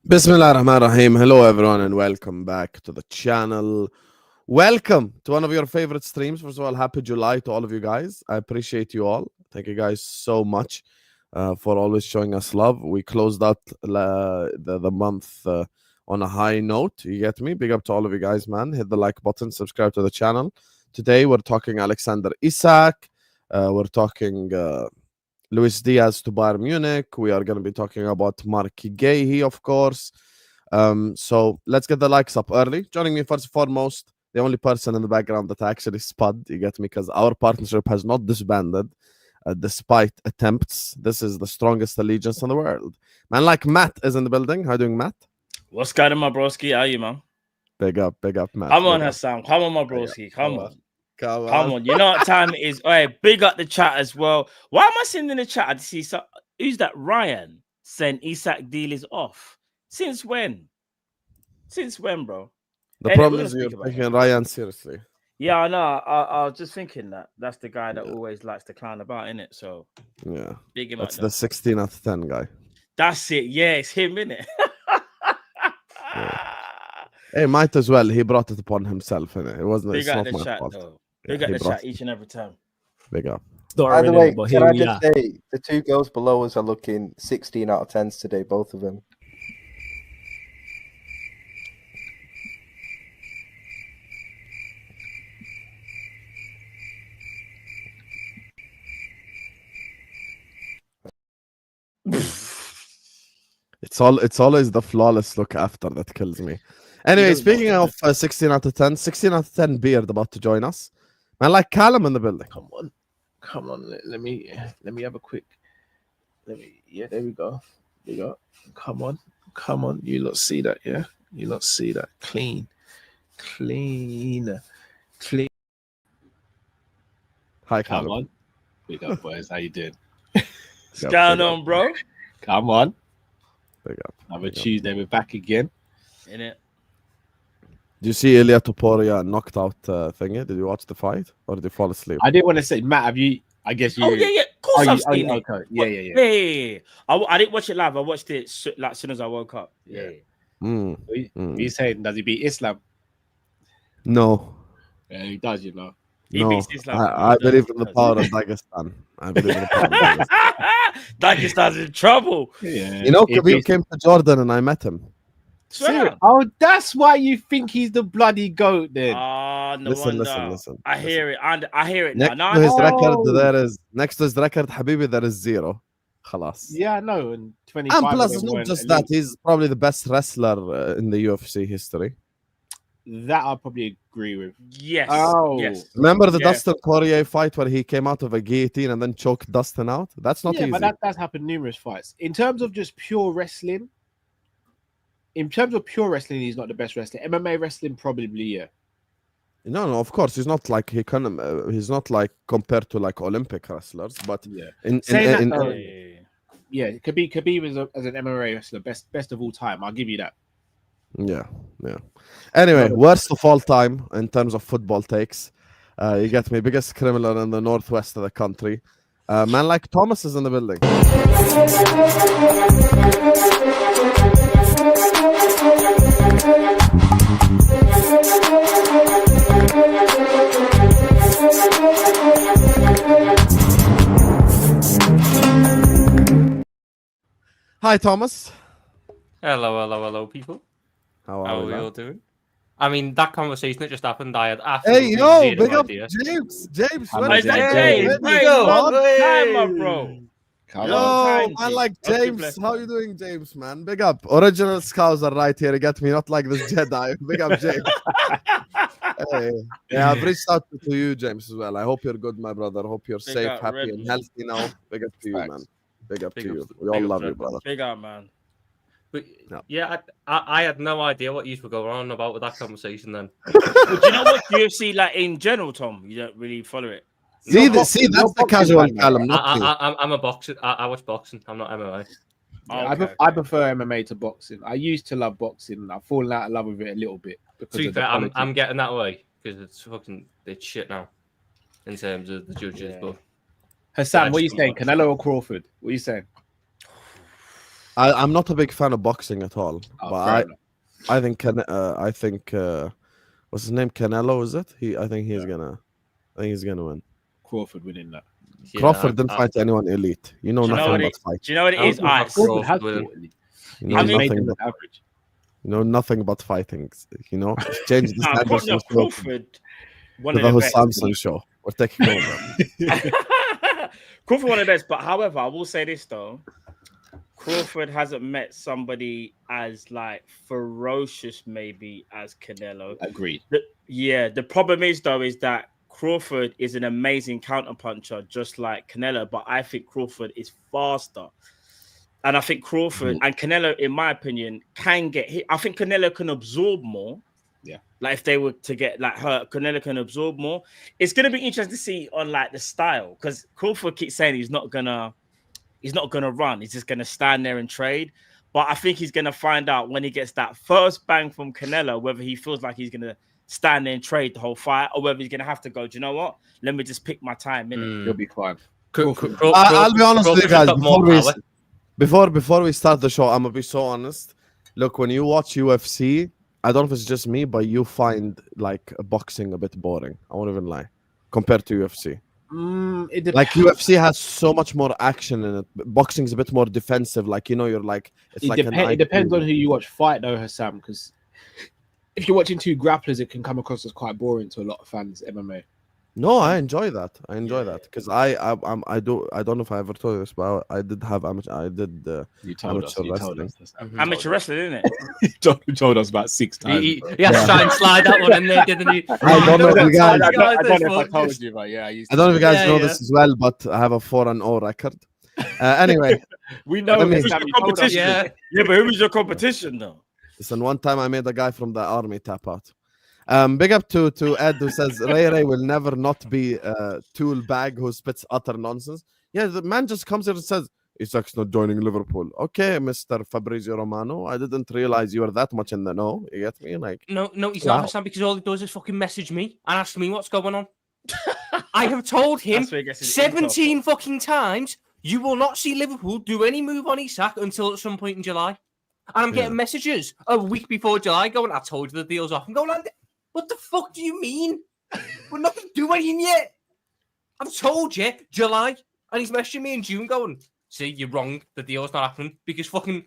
Bismillah ar-Rahman ar-Rahim. Hello everyone and welcome back to the channel. Welcome to one of your favorite streams. First of all, happy July to all of you guys. I appreciate you all. Thank you guys so much for always showing us love. We closed out the month on a high note. You get me? Big up to all of you guys, man. Hit the like button, subscribe to the channel. Today we're talking Alexander Isak. We're talking Luis Diaz to Bayern Munich. We are going to be talking about Guehi, of course. So let's get the likes up early. Joining me first and foremost, the only person in the background that actually spud, you get me, because our partnership has not disbanded despite attempts. This is the strongest allegiance in the world. Man like Matt is in the building. How you doing, Matt? What's going on, my broski? How are you, man? Big up, Matt. Come on, Hassan. Come on, my broski. Come on. You know what time it is. All right, big up the chat as well. Why am I seeing in the chat? I see who's that? Ryan saying Isak deal is off. Since when? Since when, bro? The problem is you're taking Ryan seriously. Yeah, I know. I was just thinking that's the guy that always likes to clown about, innit? So yeah, big him that's up. the 16 out of 10 guy. That's it. Yeah, it's him, innit? Yeah. Hey, might as well. He brought it upon himself, innit? It wasn't. Big it's up not the my chat, fault. though. Big up the chat each and every time. Big up. By the way, can I just say the two girls below us are looking 16 out of 10s today, both of them. It's always the flawless look after that kills me. Anyway, speaking of 16 out of 10, 16 out of 10 Beard about to join us. Man like Callum in the building. Come on. Let me have a quick. Yeah, there we go. Come on. You lot see that? Yeah, you lot see that? Clean. Hi, Callum. Come on. Big up, boys. How you doing? What's going on, bro? Come on. Big up. Another Tuesday. We're back again. In it. Do you see Ilya Topuria knocked out thingy? Did you watch the fight or did you fall asleep? I didn't want to say, Matt. Have you? I guess you. Oh yeah. Of course I've seen it. Okay. Yeah. I didn't watch it live. I watched it like as soon as I woke up. Yeah. What are you saying? Does he beat Islam? No. Yeah, he does. You know. He beats Islam. I believe in the power of Dagestan. I believe in the power of Dagestan. Dagestan's in trouble. Yeah. You know, Khabib came to Jordan and I met him. Oh, that's why you think he's the bloody goat then. No listen. I hear it. I hear it next now. to his record, next to his record, Habibi, there is 0. Khalas. Yeah, I know. And 25. And plus, it's not just that. He's probably the best wrestler in the UFC history. That I probably agree with. Yes. Oh. Yes. Remember the Dustin Poirier fight where he came out of a guillotine and then choked Dustin out? That's not easy. But that's happened numerous fights. In terms of just pure wrestling, he's not the best wrestler. MMA wrestling, probably, yeah. No, of course he's not like he's not like compared to like Olympic wrestlers, but yeah. Khabib as an MMA wrestler, best of all time. I'll give you that. Yeah. Anyway, worst of all time in terms of football takes. You get me, biggest criminal in the northwest of the country. Man like Thomas is in the building. Hi, Thomas. Hello, people. How are we all doing? I mean, that conversation that just happened, I had absolutely big up idea. James. James, long time, my bro. Yo, man like James. How you doing, James, man? Big up. Original scouts are right here. You get me? Not like this Jedi. Big up, James. Hey. Yeah, I've reached out to you, James, as well. I hope you're good, my brother. I hope you're safe, happy, and healthy now. Big up to you, man. Big up to you. We all love you, brother. Big up, man. But yeah, I had no idea what you were going on about with that conversation then. But do you know what UFC like in general, Tom? You don't really follow it. See, that's the casual Callum. I'm a boxer. I watch boxing. I'm not MMA. I prefer MMA to boxing. I used to love boxing. I've fallen out of love with it a little bit. To be fair, I'm getting that way because it's shit now in terms of the judges. But Hassan, what are you saying? Canelo or Crawford? What are you saying? I'm not a big fan of boxing at all, Oh, but fair enough. I think what's his name? Canelo, is it? I think he's gonna win. Crawford winning that. Yeah, Crawford didn't fight anyone elite. You know Do you know nothing what about it? fight. Do you know what it is? Crawford- Crawford has Crawford. fought elite. You He know just made nothing. them look average. You know nothing about fighting. You know, change the Nah, standards from Crawford, one to of the the whole best. Samsung show. We're taking over. Crawford, one of the best. But however, I will say this though. Crawford hasn't met somebody as like ferocious, maybe as Canelo. Agreed. The problem is though is that Crawford is an amazing counterpuncher, just like Canelo. But I think Crawford is faster, and I think Crawford and Canelo, in my opinion, can get hit. I think Canelo can absorb more. Yeah, like if they were to get like hurt, Canelo can absorb more. It's gonna be interesting to see on like the style because Crawford keeps saying he's not gonna run. He's just gonna stand there and trade. But I think he's gonna find out when he gets that first bang from Canelo whether he feels like he's gonna stand there and trade the whole fight, or whether he's gonna have to go, do you know what? Let me just pick my time in it. He'll be fine. I'll be honest with you guys. Crawford's got Before we start the show, I'm gonna be so honest. Look, when you watch UFC, I don't know if it's just me, but you find like boxing a bit boring. I won't even lie, compared to UFC. Like UFC has so much more action in it. Boxing's a bit more defensive. Like you're like It depends on who you watch fight, though, Hassam. Because if you're watching two grapplers, it can come across as quite boring to a lot of fans. MMA. No, I enjoy that. I enjoy that because I don't know if I ever told you this, but I did have amateur. I did You told us. Amateur wrestling, isn't it? You told us about 6 times. He has to try and slide that one in there, didn't he? I don't know if you guys. I don't know if I told you, but yeah, I don't know if you guys know this as well, but I have a 4-0 record. Anyway, we know who's your competition. Yeah, but who was your competition though? Listen, one time I made a guy from the army tap out. Big up to Ed who says Ray will never not be a tool bag who spits utter nonsense. Yeah, the man just comes here and says Isak's not joining Liverpool. Okay, Mr. Fabrizio Romano, I didn't realize you were that much in the know. You get me? Like, no, he's not, Hassan, because all he does is fucking message me and ask me what's going on. I have told him 17 fucking times you will not see Liverpool do any move on Isak until at some point in July. And I'm getting messages a week before July going, I told you the deal's off. I'm going, what the fuck do you mean? We're not going to do anything yet. I've told you, July. And he's messaging me in June going, see, you're wrong. The deal's not happening because fucking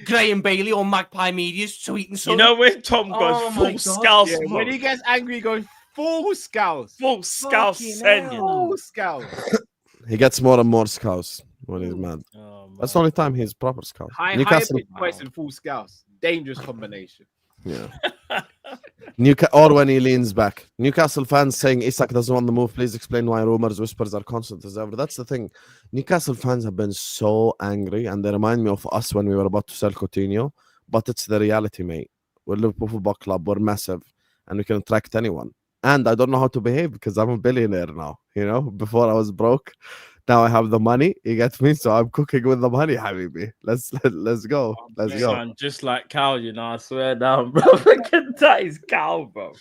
Graham Bailey or Magpie Media's tweeting something. You know when Tom goes full scouse mode? When he gets angry, he goes full scouse. Full scouse send you. Full scouse. he gets more and more scouse when he's mad. That's the only time he's proper scouse. Newcastle twice in full scouse. Dangerous combination. Yeah. Or when he leans back. Newcastle fans saying Isak doesn't want the move. Please explain why rumors, whispers are constant as ever. That's the thing. Newcastle fans have been so angry, and they remind me of us when we were about to sell Coutinho. But it's the reality, mate. We're Liverpool Football Club. We're massive, and we can attract anyone. And I don't know how to behave because I'm a billionaire now. You know, before I was broke. Now I have the money, you get me? So I'm cooking with the money, Habibi. Let's go. Let's go. Son, just like Cal, you know, I swear down, bro. That is Cal, bro.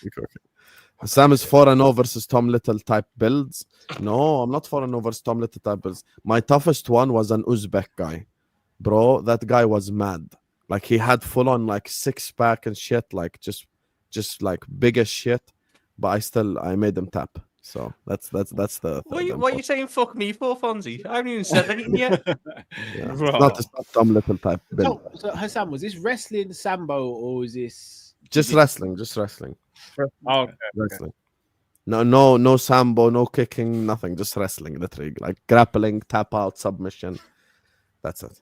Sam is 4-0 versus Tom Little type builds. No, I'm not 4-0 versus Tom Little type builds. My toughest one was an Uzbek guy. Bro, that guy was mad. Like he had full on like 6-pack and shit, like just like big as shit. But I made him tap. So that's the. What are you saying? Fuck me for, Fonzie? I haven't even said anything yet. It's not some little type. So Hassan, was this wrestling Sambo or was this just wrestling? Just wrestling. Okay. Wrestling. No Sambo, no kicking, nothing. Just wrestling, literally, like grappling, tap out, submission. That's it.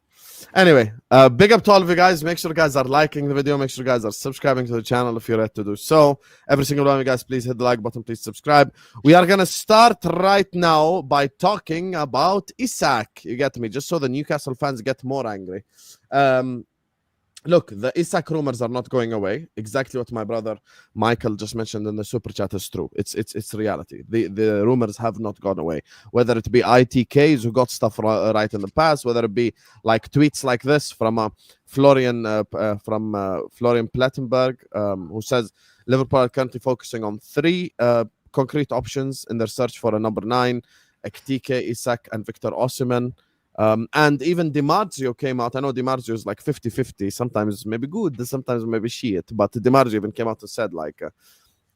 Anyway, big up to all of you guys. Make sure you guys are liking the video. Make sure you guys are subscribing to the channel if you're ready to do so. Every single one of you guys, please hit the like button. Please subscribe. We are going to start right now by talking about Isak. You get me? Just so the Newcastle fans get more angry. Look, the Isak rumors are not going away. Exactly what my brother Michael just mentioned in the super chat is true. It's reality. The rumors have not gone away. Whether it be ITKs who got stuff right in the past, whether it be like tweets like this from Florian Plettenberg, who says Liverpool are currently focusing on 3 concrete options in their search for a number 9: Ekitike, Isak, and Victor Osimhen. And even DiMarzio came out. I know DiMarzio is like 50-50. Sometimes maybe good, sometimes maybe shit. But DiMarzio even came out and said like,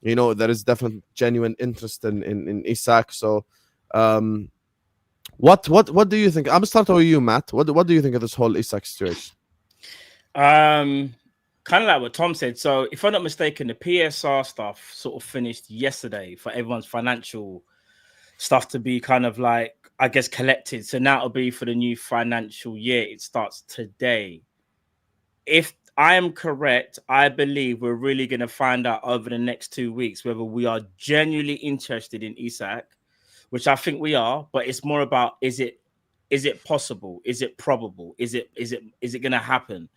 there is definitely genuine interest in Isak. So, what do you think? I'm starting with you, Matt. What do you think of this whole Isak situation? Kind of like what Tom said. So, if I'm not mistaken, the PSR stuff sort of finished yesterday for everyone's financial stuff to be kind of like, I guess, collected. So now it'll be for the new financial year. It starts today. If I am correct, I believe we're really going to find out over the next 2 weeks whether we are genuinely interested in Isak, which I think we are. But it's more about, is it possible? Is it probable? Is it going to happen?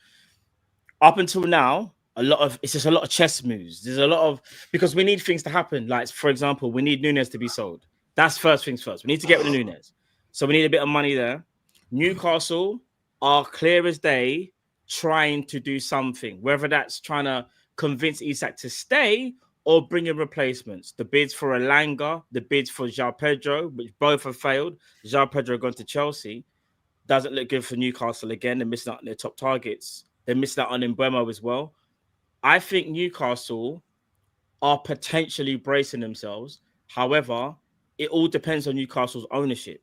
Up until now, it's just a lot of chess moves. There's a lot of, because we need things to happen. Like, for example, we need Nunes to be sold. That's first things first. We need to get rid of Nunes. So we need a bit of money there. Newcastle are clear as day trying to do something, whether that's trying to convince Isak to stay or bring in replacements. The bids for Elanga, the bids for João Pedro, which both have failed. João Pedro gone to Chelsea. Doesn't look good for Newcastle again. They're missing out on their top targets. They're missing out on Mbeumo as well. I think Newcastle are potentially bracing themselves. However, it all depends on Newcastle's ownership.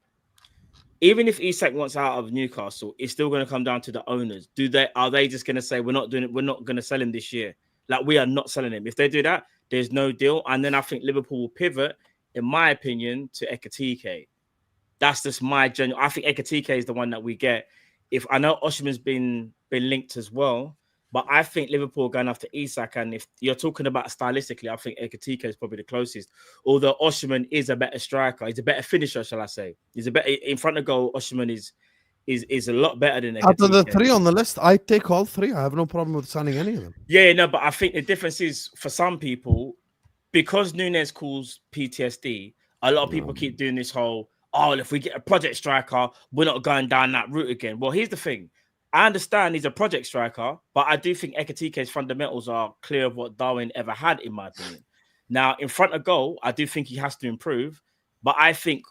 Even if Isak wants out of Newcastle, it's still going to come down to the owners. Are they just going to say, we're not doing it, we're not going to sell him this year? Like, we are not selling him. If they do that, there's no deal. And then I think Liverpool will pivot, in my opinion, to Ekitike. That's just my general. I think Ekitike is the one that we get. If I know Osimhen's been linked as well, but I think Liverpool are going after Isak. And if you're talking about stylistically, I think Ekitike is probably the closest. Although Osimhen is a better striker, he's a better finisher, shall I say? He's a better in front of goal. Osimhen is a lot better than Ekitike. Out of the three on the list, I take all three. I have no problem with signing any of them. Yeah, no, but I think the difference is for some people, because Nunes calls PTSD, a lot of people keep doing this whole, if we get a project striker, we're not going down that route again. Well, here's the thing. I understand he's a project striker, but I do think Ekitike's fundamentals are clear of what Darwin ever had, in my opinion. Now, in front of goal, I do think he has to improve, but I think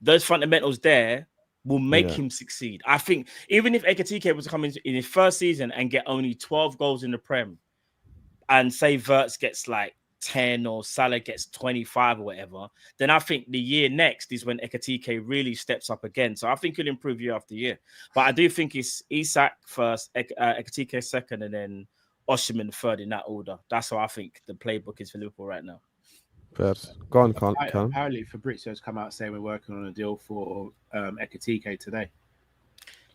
those fundamentals there will make him succeed. I think even if Ekitike was to come in his first season and get only 12 goals in the Prem, and say Wirtz gets like 10 or Salah gets 25 or whatever, then I think the year next is when Ekitike really steps up again. So I think he'll improve year after year. But I do think it's Isak first, Ekitike second, and then Osimhen third in that order. That's how I think the playbook is for Liverpool right now. Go on, Callum. Apparently Fabrizio's come out saying we're working on a deal for Ekitike today.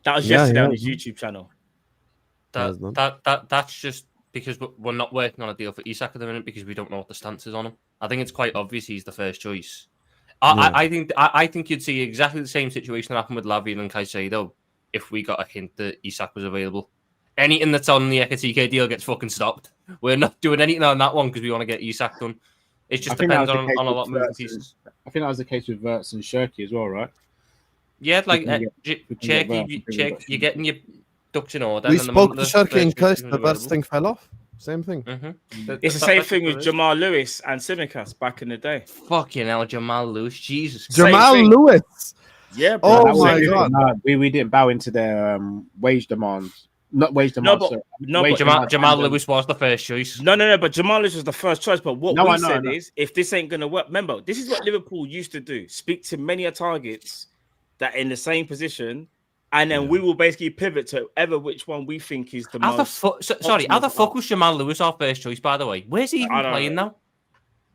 That was yesterday on his YouTube channel. That's just because we're not working on a deal for Isak at the minute because we don't know what the stance is on him. I think it's quite obvious he's the first choice. I think you'd see exactly the same situation that happened with Lavia and Caicedo if we got a hint that Isak was available. Anything that's on the Ekitike deal gets fucking stopped. We're not doing anything on that one because we want to get Isak done. It just depends on a lot of moving pieces. I think that was the case with Wirtz and Shirky as well, right? Yeah, like you're getting your ducks in order. We spoke to Shirky in case the best thing fell off. Same thing. It's the same thing with Jamal Lewis and Tsimikas back in the day. Fucking hell, Jamal Lewis, Jesus. Jamal Lewis. Yeah, bro. Oh my god. We didn't bow into their wage demands. Not wage demands. Jamal Lewis was the first choice. No. But Jamal Lewis was the first choice. But what we said is, if this ain't gonna work, remember, this is what Liverpool used to do: speak to many targets that are in the same position, and then we will basically pivot to ever which one we think is the most. How the fuck was Jamal Lewis our first choice? By the way, where's he even playing now?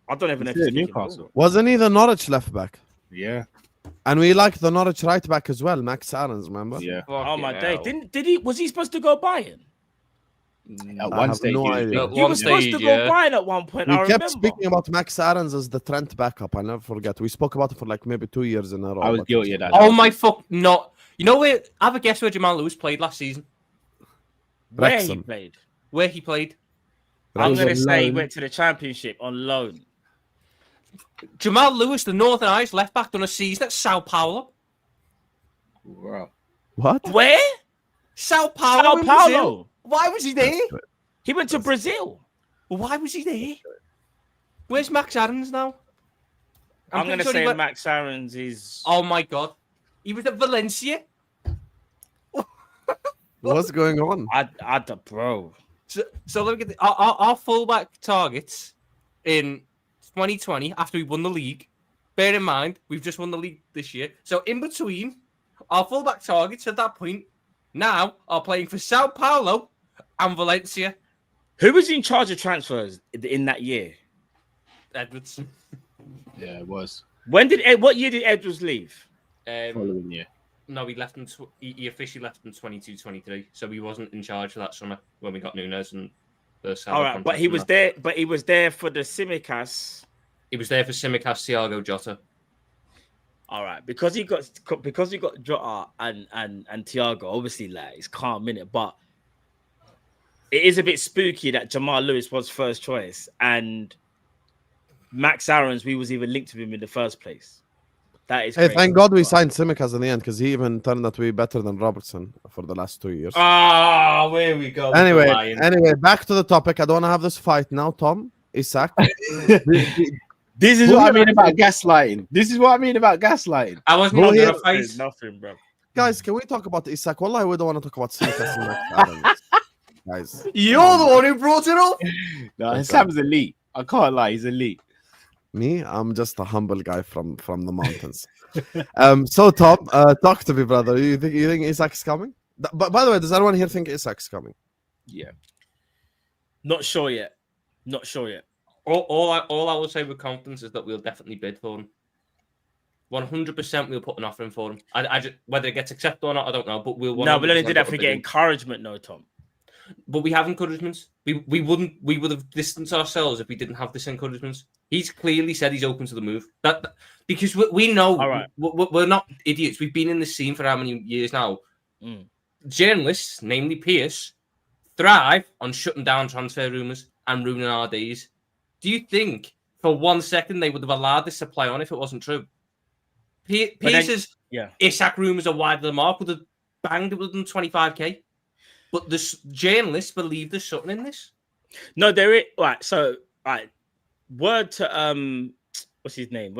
I don't even know if he's Newcastle. Wasn't he the Norwich left back? Yeah. And we like the Norwich right back as well, Max Aarons, remember? Yeah. Oh my day! Did he? Was he supposed to go Bayern? At one stage, no idea. He was supposed to go Bayern at one point. We I kept remember. speaking about Max Aarons as the Trent backup. I never forget. We spoke about it for like maybe 2 years in a row. I was guilty of that. Oh my fuck! No, you know where? Have a guess where Jamal Lewis played last season. Where he played? Where he played? I'm gonna say he went to the Championship on loan. Jamal Lewis, the Northern Irish left back, done a season at Sao Paulo. Wow. What? Where? Sao Paulo. Sao Paulo. Why was he there? He went to Brazil. Why was he there? Where's Max Aarons now? I'm going to say Max Aarons is... Oh, my God. He was at Valencia. What's going on? Bro. So let me get our fullback targets in 2020 after we won the league. Bear in mind, we've just won the league this year. So in between, our fullback targets at that point now are playing for Sao Paulo and Valencia. Who was in charge of transfers in that year? Edwards. Yeah, it was. What year did Edwards leave? Following year. No, he left he officially left in 22-23, so he wasn't in charge for that summer when we got Nunes and the all right, but he was there. But he was there for the Simicas. He was there for Simicas, Thiago Jota. All right, because he got Jota and Thiago. Obviously, like it's calm in it, but it is a bit spooky that Jamal Lewis was first choice and Max Aarons. We was even linked to him in the first place. That is. Hey, crazy. thank God we signed Simicas in the end because he even turned out to be better than Robertson for the last 2 years. Ah, where we go. Anyway, back to the topic. I don't want to have this fight now, Tom. Isak. This is what I mean about gaslighting. I wasn't going to fight. Nothing, bro. Guys, can we talk about Isak? Wallahi, we don't want to talk about Simicas and Max Aarons. Guys, You're the one who brought it up. No, Sam's elite. I can't lie, he's elite. me, I'm just a humble guy from the mountains. So Tom, talk to me, brother. You think Isak's coming? But by the way, does anyone here think Isak's coming? Yeah. Not sure yet. All I will say with confidence is that we'll definitely bid for him. 100% we'll put an offer in for him. I just, whether it gets accepted or not, I don't know. But we'll. No, we'll only do that if we get encouragement, no, Tom. But we have encouragements. We would have distanced ourselves if we didn't have this encouragements. He's clearly said he's open to the move. That because we know. All right. We're not idiots. We've been in this scene for how many years now? Mm. Journalists, namely Pierce, thrive on shutting down transfer rumours and ruining our days. Do you think for 1 second they would have allowed this to play on if it wasn't true? Pierce's Isak rumours are wide of the mark would have banged it within 25k. But the journalists believe there's something in this. No, there is. Right, so, right. Word to, what's his name?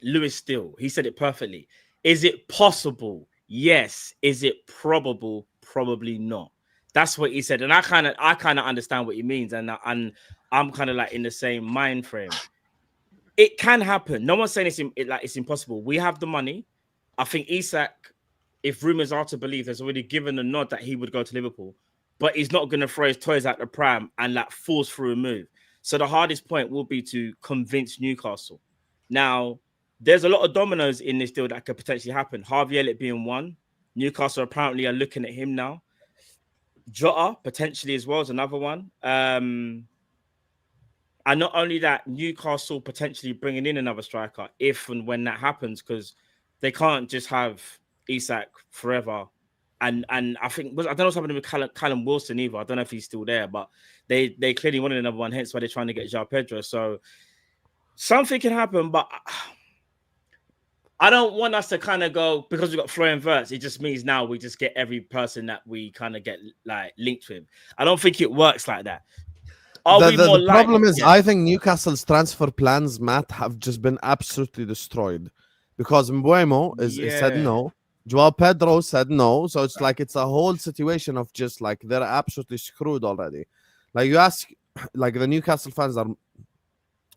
Lewis Steele. He said it perfectly. Is it possible? Yes. Is it probable? Probably not. That's what he said. And I kind of understand what he means. And I'm kind of like in the same mind frame. It can happen. No one's saying it's impossible. We have the money. I think Isak, if rumors are to believe, has already given a nod that he would go to Liverpool, but he's not going to throw his toys out the pram and like force through a move. So the hardest point will be to convince Newcastle. Now, there's a lot of dominoes in this deal that could potentially happen. Harvey Elliott being one. Newcastle apparently are looking at him now. Jota potentially as well is another one. And not only that, Newcastle potentially bringing in another striker if and when that happens, because they can't just have Isak forever. And I think, I don't know what's happening with Callum Wilson either. I don't know if he's still there, but they clearly wanted another one, hence why they're trying to get João Pedro. So something can happen, but I don't want us to kind of go, because we've got Florian Wirtz, it just means now we just get every person that we kind of get like linked with. I don't think it works like that. The problem is, I think Newcastle's transfer plans, Matt, have just been absolutely destroyed because Mbeumo said no. João Pedro said no. So it's like it's a whole situation of just like they're absolutely screwed already. Like you ask, like the Newcastle fans are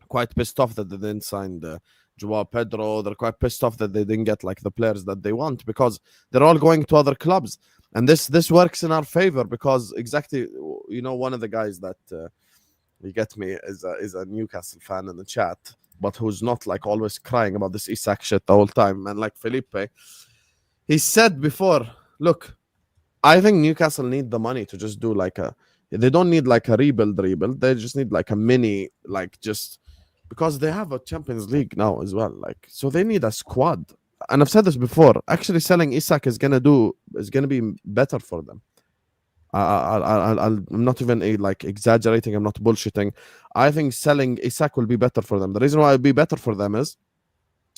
quite pissed off that they didn't sign the João Pedro. They're quite pissed off that they didn't get like the players that they want because they're all going to other clubs. And this works in our favor because exactly, you know, one of the guys that you get me is a Newcastle fan in the chat, but who's not like always crying about this Isak shit the whole time. And like Felipe, he said before, look, I think Newcastle need the money to just do like they don't need like a rebuild. They just need like a mini, like just because they have a Champions League now as well. Like, so they need a squad. And I've said this before, actually selling Isak is going to be better for them. I'm not even like exaggerating. I'm not bullshitting. I think selling Isak will be better for them. The reason why it will be better for them is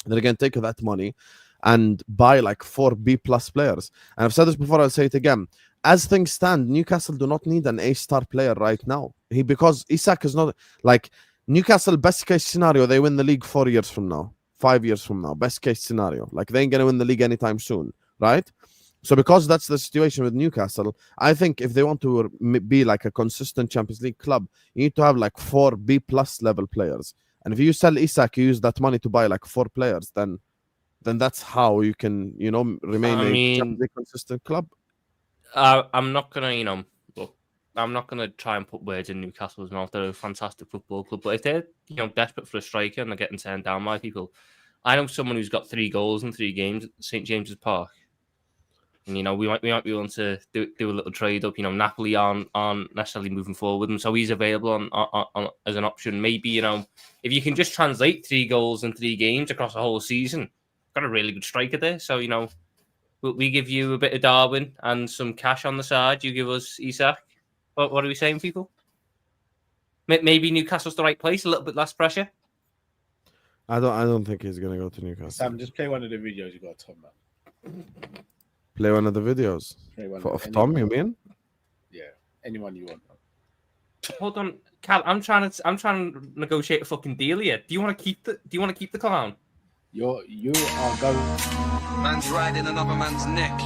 they're going to take that money and buy like 4 B+ players. And I've said this before, I'll say it again. As things stand, Newcastle do not need an A-star player right now. Because Isak is not like Newcastle. Best case scenario, they win the league 4 years from now, 5 years from now. Best case scenario, like they ain't gonna win the league anytime soon, right? So because that's the situation with Newcastle, I think if they want to be like a consistent Champions League club, you need to have like 4 B+ level players. And if you sell Isak, you use that money to buy like 4 players, then that's how you can, remain a Champions League consistent club. I'm not gonna, look, I'm not gonna try and put words in Newcastle's mouth. They're a fantastic football club, but if they're, desperate for a striker and they're getting turned down by people, I know someone who's got 3 goals in 3 games at St James's Park. And, we might be willing to do a little trade up. Napoli aren't necessarily moving forward with him, so he's available on as an option. Maybe, if you can just translate 3 goals in 3 games across a whole season, got a really good striker there. So, we give you a bit of Darwin and some cash on the side. You give us Isak. What are we saying, people? Maybe Newcastle's the right place. A little bit less pressure. I don't think he's gonna go to Newcastle. Sam, just play one of the videos you got, Tom. Man. Play one of the videos of Tom. You mean? Yeah, anyone you want. Hold on, Cal. I'm trying to negotiate a fucking deal here. Do you want to keep the clown? You are going. Man's riding another man's neck,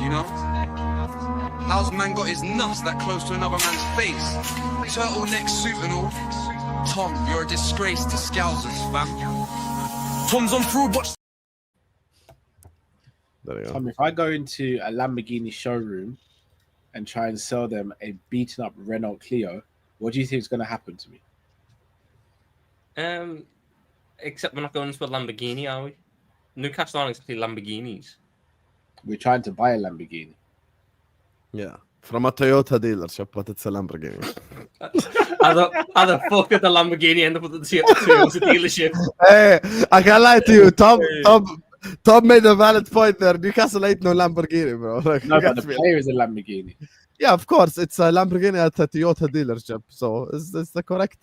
How's man got his nuts that close to another man's face? Turtleneck suit and all. Tom, you're a disgrace to Scousers, fam. Tom's on through, but. There you go. Tom, if I go into a Lamborghini showroom and try and sell them a beaten up Renault Clio, what do you think is going to happen to me? Except we're not going into a Lamborghini, are we? Newcastle aren't exactly Lamborghinis. We're trying to buy a Lamborghini. Yeah, from a Toyota dealership, but it's a Lamborghini. How the fuck did the Lamborghini end up at the Toyota dealership? Hey, I can't lie to you, Tom made a valid point there. Newcastle ain't no Lamborghini, bro. No, but the player is a Lamborghini. Yeah, of course, it's a Lamborghini at a Toyota dealership, so it's the correct.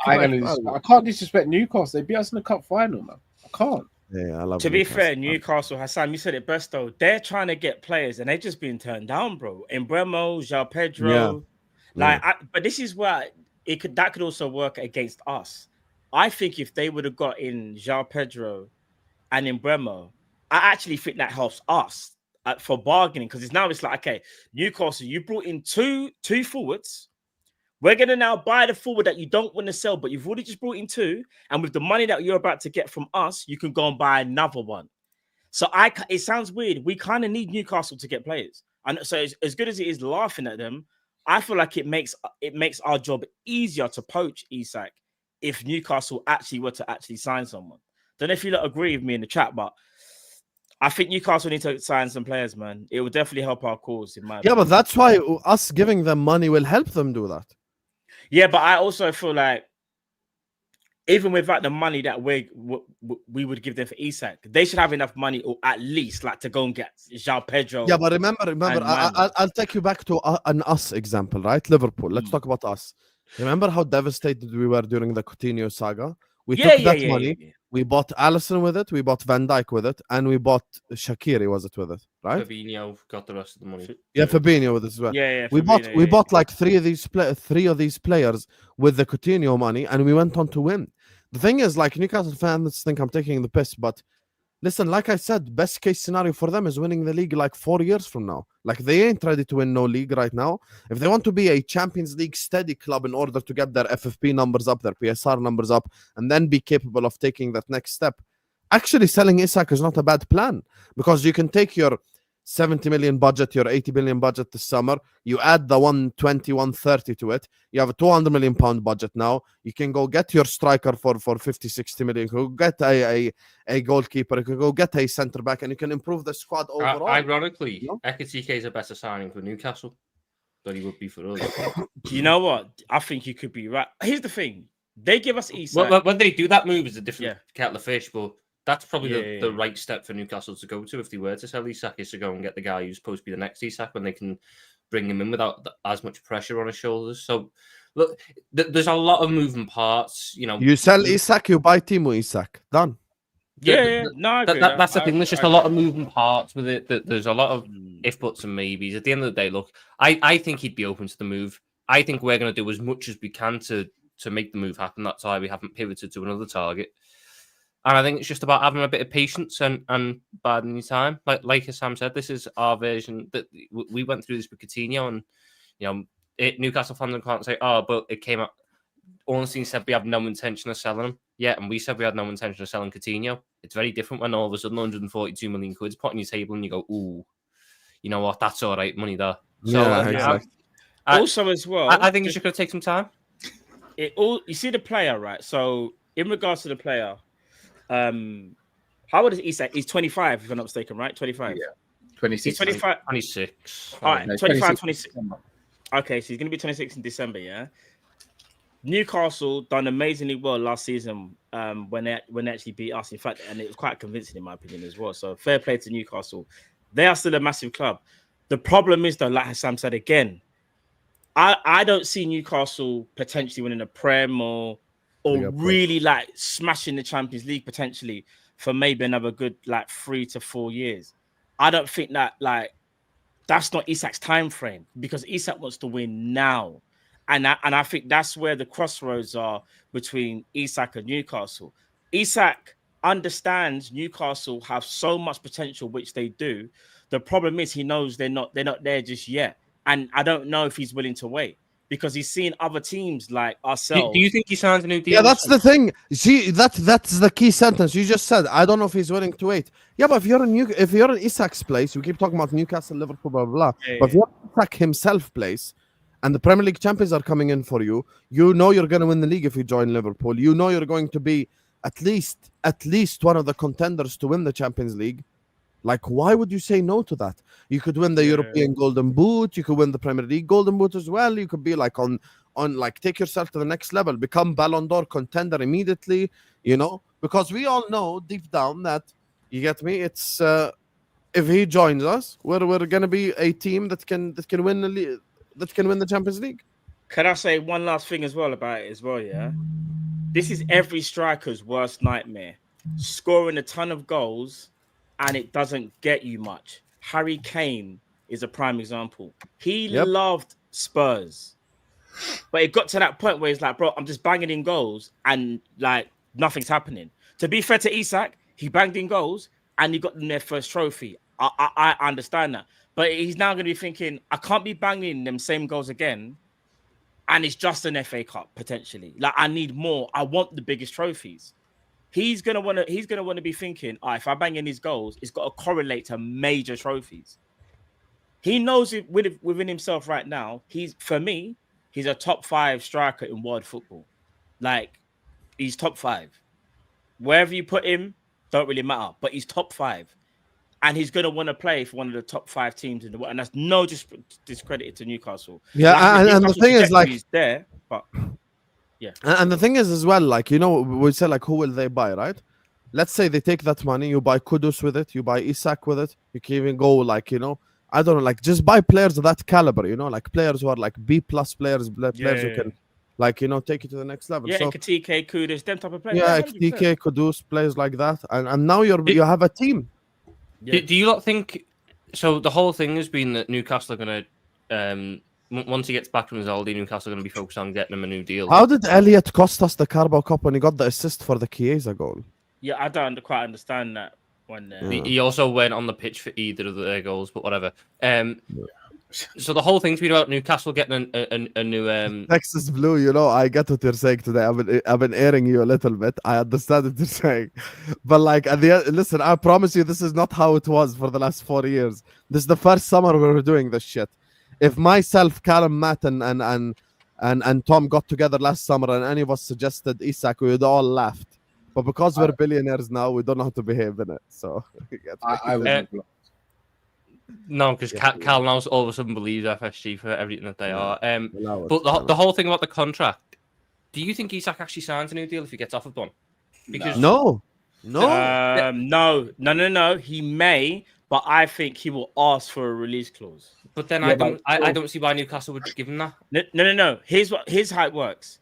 I can't disrespect Newcastle. They beat us in the cup final, man. I can't. Yeah, I love. To be fair, Newcastle, Hassan, you said it best though. They're trying to get players, and they're just being turned down, bro. Embremo, João Pedro, but this is where that could also work against us. I think if they would have got in João Pedro and Embremo, I actually think that helps us for bargaining, because it's like, okay, Newcastle, you brought in two forwards. We're going to now buy the forward that you don't want to sell, but you've already just brought in 2. And with the money that you're about to get from us, you can go and buy another one. So it sounds weird. We kind of need Newcastle to get players. And so as good as it is laughing at them, I feel like it makes our job easier to poach Isak if Newcastle actually were to actually sign someone. Don't know if you agree with me in the chat, but I think Newcastle need to sign some players, man. It will definitely help our cause, in my opinion. But that's why us giving them money will help them do that. Yeah, but I also feel like even without the money that we would give them for Isak, they should have enough money, or at least to go and get João Pedro. Yeah, but remember, I'll take you back to an us example, right? Liverpool. Let's talk about us. Remember how devastated we were during the Coutinho saga? We took that money. Yeah. We bought Alisson with it. We bought Van Dijk with it, and we bought Shaqiri with it, right? Fabinho got the rest of the money. Yeah, Fabinho with it as well. Yeah. We bought like three of these players with the Coutinho money, and we went on to win. The thing is, like, Newcastle fans think I'm taking the piss, but listen, like I said, best case scenario for them is winning the league like 4 years from now. Like, they ain't ready to win no league right now. If they want to be a Champions League steady club in order to get their FFP numbers up, their PSR numbers up, and then be capable of taking that next step, actually selling Isak is not a bad plan, because you can take your 70 million budget, your 80 billion budget this summer, you add the 120, 130 to it, you have a 200 million pound budget now, you can go get your striker for 50, 60 million, you can get a goalkeeper, you can go get a centre back, and you can improve the squad overall. Ironically, Ekitike is a better signing for Newcastle than he would be for us. Do you know what? I think you could be right. Here's the thing. They give us Isak. Well, when they do that move, is a different kettle of fish, but that's probably the right step for Newcastle to go to if they were to sell Isak, is to go and get the guy who's supposed to be the next Isak when they can bring him in without as much pressure on his shoulders. So, look, there's a lot of moving parts. You sell Isak, you buy Timo Isak. Done. No, that's the thing. There's just a lot of moving parts with it. There's a lot of if, buts, and maybes. At the end of the day, look, I think he'd be open to the move. I think we're going to do as much as we can to make the move happen. That's why we haven't pivoted to another target. And I think it's just about having a bit of patience and biding your time. Like Sam said, this is our version that we went through this with Coutinho, and Newcastle fans can't say, "Oh, but it came out." Ornstein said we have no intention of selling him. Yeah, and we said we had no intention of selling Coutinho. It's very different when all of a sudden 142 million quid's put on your table and you go, "Ooh, you know what? That's all right money there." So exactly. Also, as well, I think it's just going to take some time. You see the player, right? So, in regards to the player, how old is Isak? He's 25, if I'm not mistaken, right? 25. Yeah, 26. He's 25. 26. All right, No, 25, 26. Okay, so he's going to be 26 in December, yeah? Newcastle done amazingly well last season when they actually beat us. In fact, and it was quite convincing in my opinion as well. So fair play to Newcastle. They are still a massive club. The problem is though, like Sam said again, I don't see Newcastle potentially winning a Prem or really like smashing the Champions League potentially for maybe another good like 3 to 4 years. I don't think that like that's not Isak's time frame because Isak wants to win now. And I think that's where the crossroads are between Isak and Newcastle. Isak understands Newcastle have so much potential, which they do. The problem is he knows they're not there just yet. And I don't know if he's willing to wait because he's seen other teams like ourselves. Do you think he signs a new deal? Yeah, that's the thing. See, that's the key sentence you just said. I don't know if he's willing to wait. Yeah, but if you're in Isak's place, we keep talking about Newcastle, Liverpool, blah blah. But if you're in Isak himself place, and the Premier League champions are coming in for you, you know you're going to win the league if you join Liverpool. You know you're going to be at least one of the contenders to win the Champions League. Like, why would you say no to that? You could win the European Golden Boot. You could win the Premier League Golden Boot as well. You could be like on like take yourself to the next level, become Ballon d'Or contender immediately. Because we all know deep down that you get me. It's if he joins us, we're going to be a team that can win the league. That can win the Champions League. Can I say one last thing as well about it as well, yeah? This is every striker's worst nightmare. Scoring a ton of goals and it doesn't get you much. Harry Kane is a prime example. He loved Spurs. But it got to that point where he's like, bro, I'm just banging in goals and like nothing's happening. To be fair to Isak, he banged in goals and he got them their first trophy. I understand that. But he's now going to be thinking, I can't be banging them same goals again. And it's just an FA Cup, potentially. Like, I need more. I want the biggest trophies. He's going to want to be thinking, if I bang in these goals, it's got to correlate to major trophies. He knows it within himself right now. He's a top 5 striker in world football. Like, he's top 5. Wherever you put him, don't really matter. But he's top 5. And he's going to want to play for one of the top 5 teams in the world. And that's no discredit to Newcastle. Yeah, like, and the thing is, like... He's there, but... Yeah. And the thing is as well, like, we say, like, who will they buy, right? Let's say they take that money, you buy Kudus with it, you buy Isak with it. You can even go, like, I don't know, like, just buy players of that caliber, like players who are, like, B-plus players who can, like, take you to the next level. Yeah, so, TK, Kudus, them type of players. Yeah, TK, Kudus, players like that. And now you have a team. Yeah. Do you not think so? The whole thing has been that Newcastle are going to, once he gets back from his holiday, Newcastle are going to be focused on getting him a new deal. How did Elliott cost us the Carabao Cup when he got the assist for the Chiesa goal? Yeah, I don't quite understand that one. He also went on the pitch for either of their goals, but whatever. So the whole thing's been about Newcastle getting a new Texas Blue, I get what you're saying today. I've been airing you a little bit. I understand what you're saying, but like listen, I promise you, this is not how it was for the last 4 years. This is the first summer we were doing this shit. If myself, Callum, Matt, and Tom got together last summer and any of us suggested Isak, we would all laughed. But because we're billionaires now, we don't know how to behave in it. So no, because Cal now all of a sudden believes FSG for everything that they are. But the whole thing about the contract, do you think Isak actually signs a new deal if he gets offered one? Because no. He may, but I think he will ask for a release clause. But then I don't see why Newcastle would give him that. No. Here's how it works.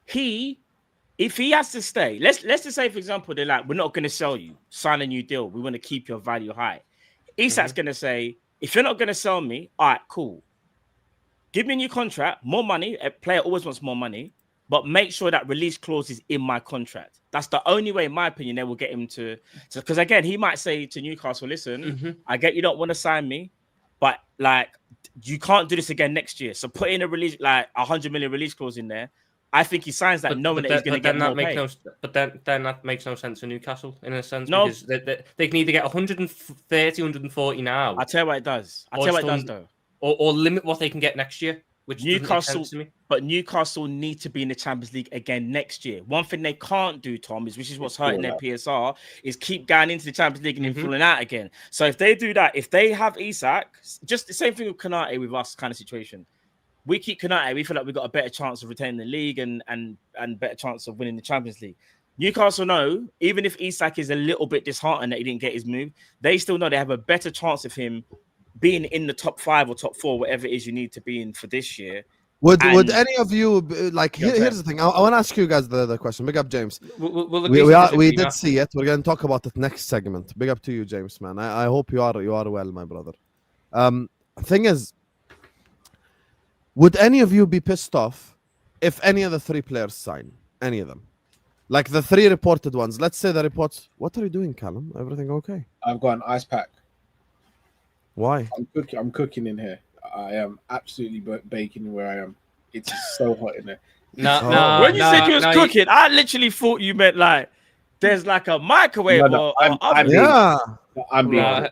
If he has to stay, let's just say, for example, they're like, we're not going to sell you, sign a new deal. We want to keep your value high. Isak's going to say, if you're not going to sell me, all right, cool. Give me a new contract, more money. A player always wants more money, but make sure that release clause is in my contract. That's the only way, in my opinion, they will get him to. Because again, he might say to Newcastle, "Listen, I get you don't want to sign me, but like you can't do this again next year. So put in a release, like 100 million release clause in there." I think he signs that knowing that he's going to get more pay. But then that makes no sense for Newcastle in a sense. No, because they can either get 130, 140 now. I'll tell you what it does. I'll tell you what it does though. Or limit what they can get next year. Which Newcastle, but Newcastle need to be in the Champions League again next year. One thing they can't do, Tom, which is what's hurting their PSR, is keep going into the Champions League and then falling out again. So if they do that, if they have Isak, just the same thing with Konate with us kind of situation. We keep Konate, we feel like we've got a better chance of retaining the league and better chance of winning the Champions League. Newcastle know, even if Isak is a little bit disheartened that he didn't get his move, they still know they have a better chance of him being in the top 5 or top 4, whatever it is you need to be in for this year. Would any of you like? Here's the thing. I want to ask you guys the question. Big up, James. We did see it. We're going to talk about it next segment. Big up to you, James, man. I hope you are well, my brother. Thing is, would any of you be pissed off if any of the 3 players sign? Any of them? Like the 3 reported ones. Let's say the reports. What are you doing, Callum? Everything okay? I've got an ice pack. Why? I'm cooking in here. I am absolutely baking where I am. It's so hot in there. When you said you was cooking, I literally thought you meant like there's like a microwave. I'm being.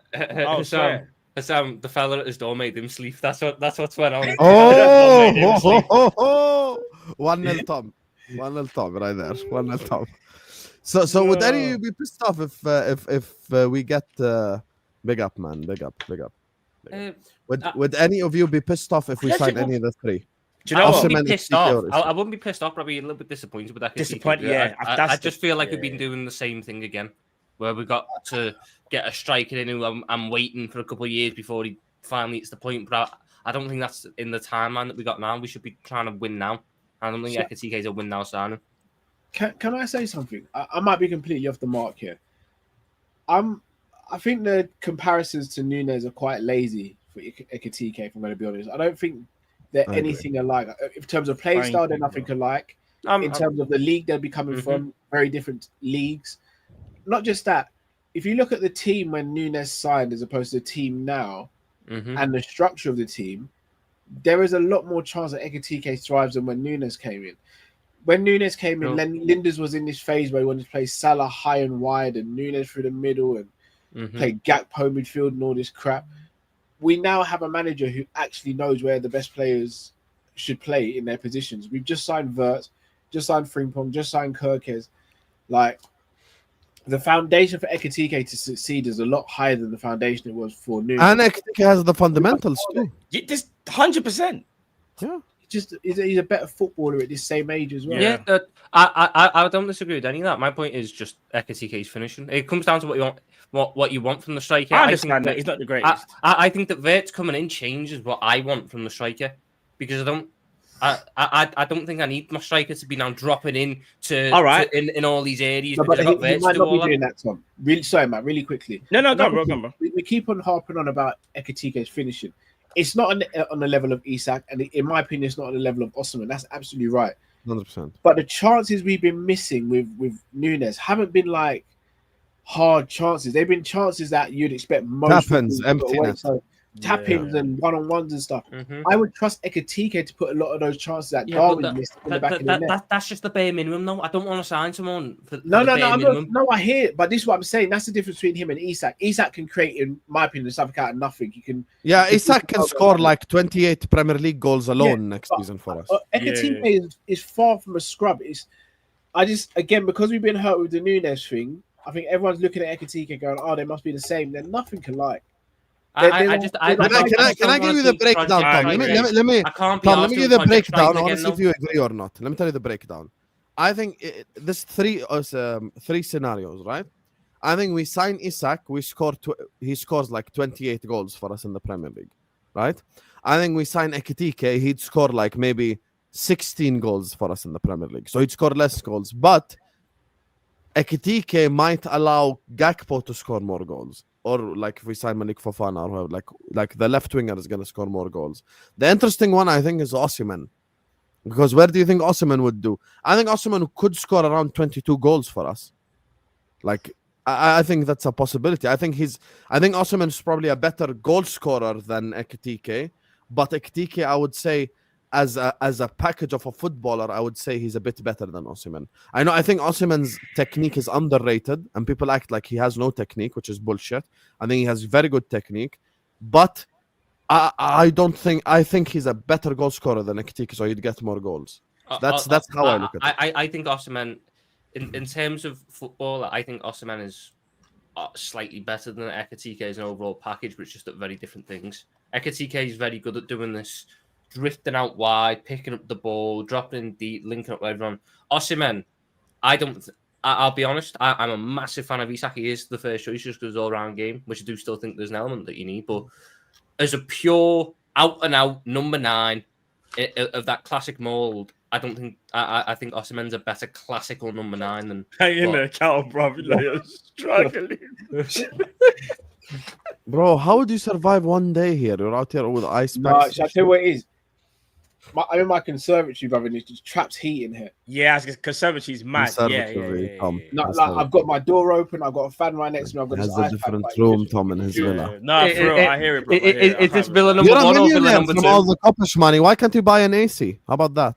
Hassan, the fella at his door made him sleep. That's what's went on. Oh, 1-0 Tom. 1-0 Tom right there. 1-0 Tom. So would any of you be pissed off if we get big up, man? Big up. Would any of you be pissed off if we sign any of the 3? Do you know what? I wouldn't be pissed off. I wouldn't be pissed off. Probably a little bit disappointed with that. Disappointed, yeah. I just feel like we've been doing the same thing again, where we got to get a striker in who I'm waiting for a couple of years before he finally hits the point. But I don't think that's in the timeline that we got now. We should be trying to win now. I don't think Ekitike is a win now signing. Can I say something? I might be completely off the mark here. I think the comparisons to Nunes are quite lazy for Ekitike, if I'm going to be honest. I don't think they're anything alike. In terms of play style, they're nothing alike. In terms of the league they'll be coming from, very different leagues. Not just that. If you look at the team when Nunes signed as opposed to the team now and the structure of the team, there is a lot more chance that Ekitike thrives than when Nunes came in. When Nunes came in, Linders was in this phase where he wanted to play Salah high and wide and Nunes through the middle and play Gakpo midfield and all this crap. We now have a manager who actually knows where the best players should play in their positions. We've just signed Wirtz, just signed Frimpong, just signed Kerkez. Like, the foundation for Ekitike to succeed is a lot higher than the foundation it was for Nunes. And Ekitike has the fundamentals too. This 100%. Yeah. He's a better footballer at this same age as well. Yeah, I don't disagree with any of that. My point is just Ekitike's finishing. It comes down to what you want from the striker. I understand that he's not the greatest. I think that Wirtz coming in changes what I want from the striker, because I don't think I need my striker to be now dropping in in all these areas. No, but he might not be doing that, Tom. Really, sorry, Matt. Really quickly. No, go on, bro. We keep on harping on about Ekitike's finishing. It's not on the level of Isak, and in my opinion, it's not on the level of Osman. That's absolutely right. 100%. But the chances we've been missing with Nunes haven't been like hard chances. They've been chances that you'd expect most. Tap-ins, emptiness. Tap-ins and one-on-ones and stuff. I would trust Ekitike to put a lot of those chances that Darwin missed in the back of the net. That's just the bare minimum, though. I don't want to sign someone for No, I hear it, but this is what I'm saying. That's the difference between him and Isak. Isak can create, in my opinion, something out of nothing. Isak can score like 28 Premier League goals alone next season for us. Ekitike is far from a scrub. Again, because we've been hurt with the Nunes thing, I think everyone's looking at Ekitike going, "Oh, they must be the same." They're nothing alike. Can I give you the breakdown, Tom? Let me give you the breakdown. I want to see if you agree or not. Let me tell you the breakdown. I think there's three scenarios, right? I think we sign Isak. He scores like 28 goals for us in the Premier League, right? I think we sign Ekitike. He'd score like maybe 16 goals for us in the Premier League. So he'd score less goals, but Ekitike might allow Gakpo to score more goals. Or like if we sign Malik Fofana, or like the left winger is going to score more goals. The interesting one, I think, is Osimhen. Because where do you think Osimhen would do? I think Osimhen could score around 22 goals for us. Like, I think that's a possibility. I think Osimhen is probably a better goal scorer than Ekitike. But Ekitike, I would say, as a package of a footballer, I would say he's a bit better than Osimhen. I think Osimhen's technique is underrated, and people act like he has no technique, which is bullshit. I think he has very good technique, but I think he's a better goal scorer than Ekitike, so he'd get more goals. That's how I look at it. I think Osimhen, in terms of football, I think Osimhen is slightly better than Ekitike as an overall package, but it's just at very different things. Ekitike is very good at doing this, drifting out wide, picking up the ball, dropping in deep, linking up with everyone. Osimhen, I'll be honest, I'm a massive fan of Isak. He is the first choice just because all-round game, which I do still think there's an element that you need. But as a pure, out-and-out number 9 of that classic mould, I don't think I think Osimhen's a better classical number 9 than. Hang in there, Callum, bro. You're struggling. Bro, how would you survive one day here? You're out here with ice packs. No, shall I tell you what it is? I'm in my conservatory, brother, and it just traps heat in here. Yeah, conservatory's mad. Yeah. No, like, I've got my door open. I've got a fan right next to me. I've got this a different room, Tom, in his villa. No, for real, I hear it, bro. Is this villa number 1 or villa number 2? From all the Coppish money, why can't you buy an AC? How about that?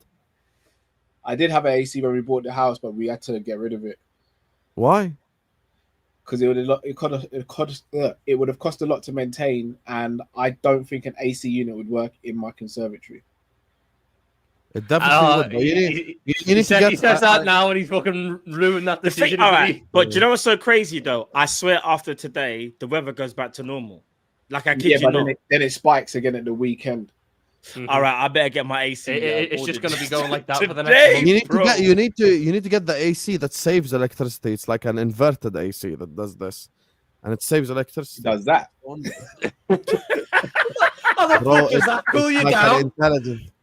I did have an AC when we bought the house, but we had to get rid of it. Why? Because it would have cost a lot to maintain, and I don't think an AC unit would work in my conservatory. It definitely would. He says that now, and he's fucking ruined that decision. All right, but do you know what's so crazy though? I swear, after today, the weather goes back to normal. Like I kid you not. Then it spikes again at the weekend. Mm-hmm. All right, I better get my AC. It's just going to be going like that for the next month. You need to get the AC that saves electricity. It's like an inverted AC that does this, and it saves electricity. Does that? Bro,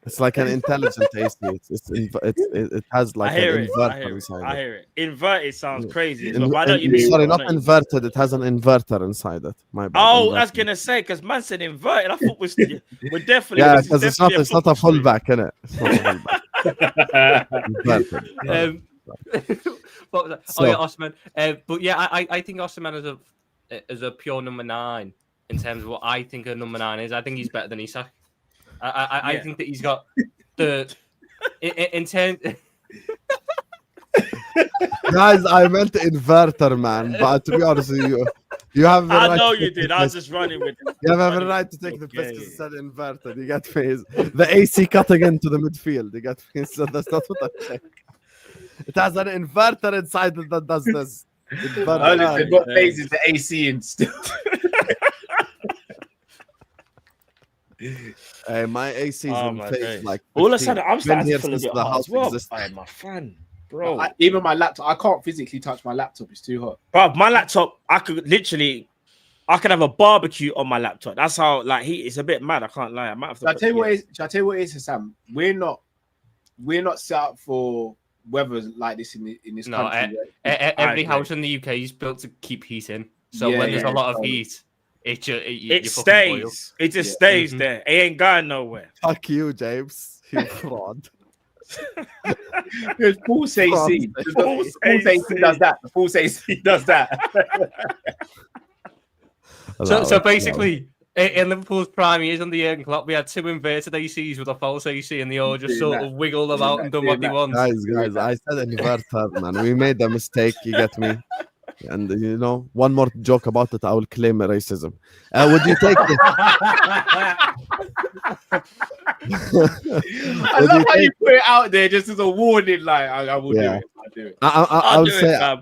it's like an intelligent AC. It has like an inverter inside it. I hear it. Inverted sounds crazy. Why don't you sorry, not inverted. It has an inverter inside it. My bad. Oh, I was gonna say because man said inverted. I thought we're definitely because it's not a fullback, innit? It's not a fullback. Osimhen. But yeah, I think Osimhen is a pure number 9 in terms of what I think a number 9 is. I think he's better than Isak. I think that he's got the in terms. Guys, I meant inverter, man. But to be honest with you, you have. I know you did. I was just running with it. You have every right to take the piss because it said inverter. You get me? The AC cutting into the midfield. You get me? So that's not what I'm saying. It has an inverter inside that does this. What phases the AC in still? My AC is in phase like 15. All of a sudden I'm starting to feel a bit hot as well. I'm a fan, bro. Even my laptop, I can't physically touch my laptop. It's too hot. Bro, my laptop, I could have a barbecue on my laptop. That's how it's a bit mad. I can't lie. I might have to. Shall I tell you what it is, Sam? We're not set up for weather like this in this country. Every house in the UK is built to keep heat in. So when there's a lot of heat, it stays. It just stays there. It ain't going nowhere. Fuck you, James. You fraud. There's Pulse AC. Pulse AC does that. The Pulse AC does that. So basically, in Liverpool's prime years on the Jurgen Klopp, we had 2 inverted ACs with a false AC, and they all just sort of wiggled about and done what they want. Guys, I said inverter, man. We made a mistake. You get me? And one more joke about it, I will claim racism. Would you take it? I love how you put it out there just as a warning. Like I will do it. I'll do it. I'll say.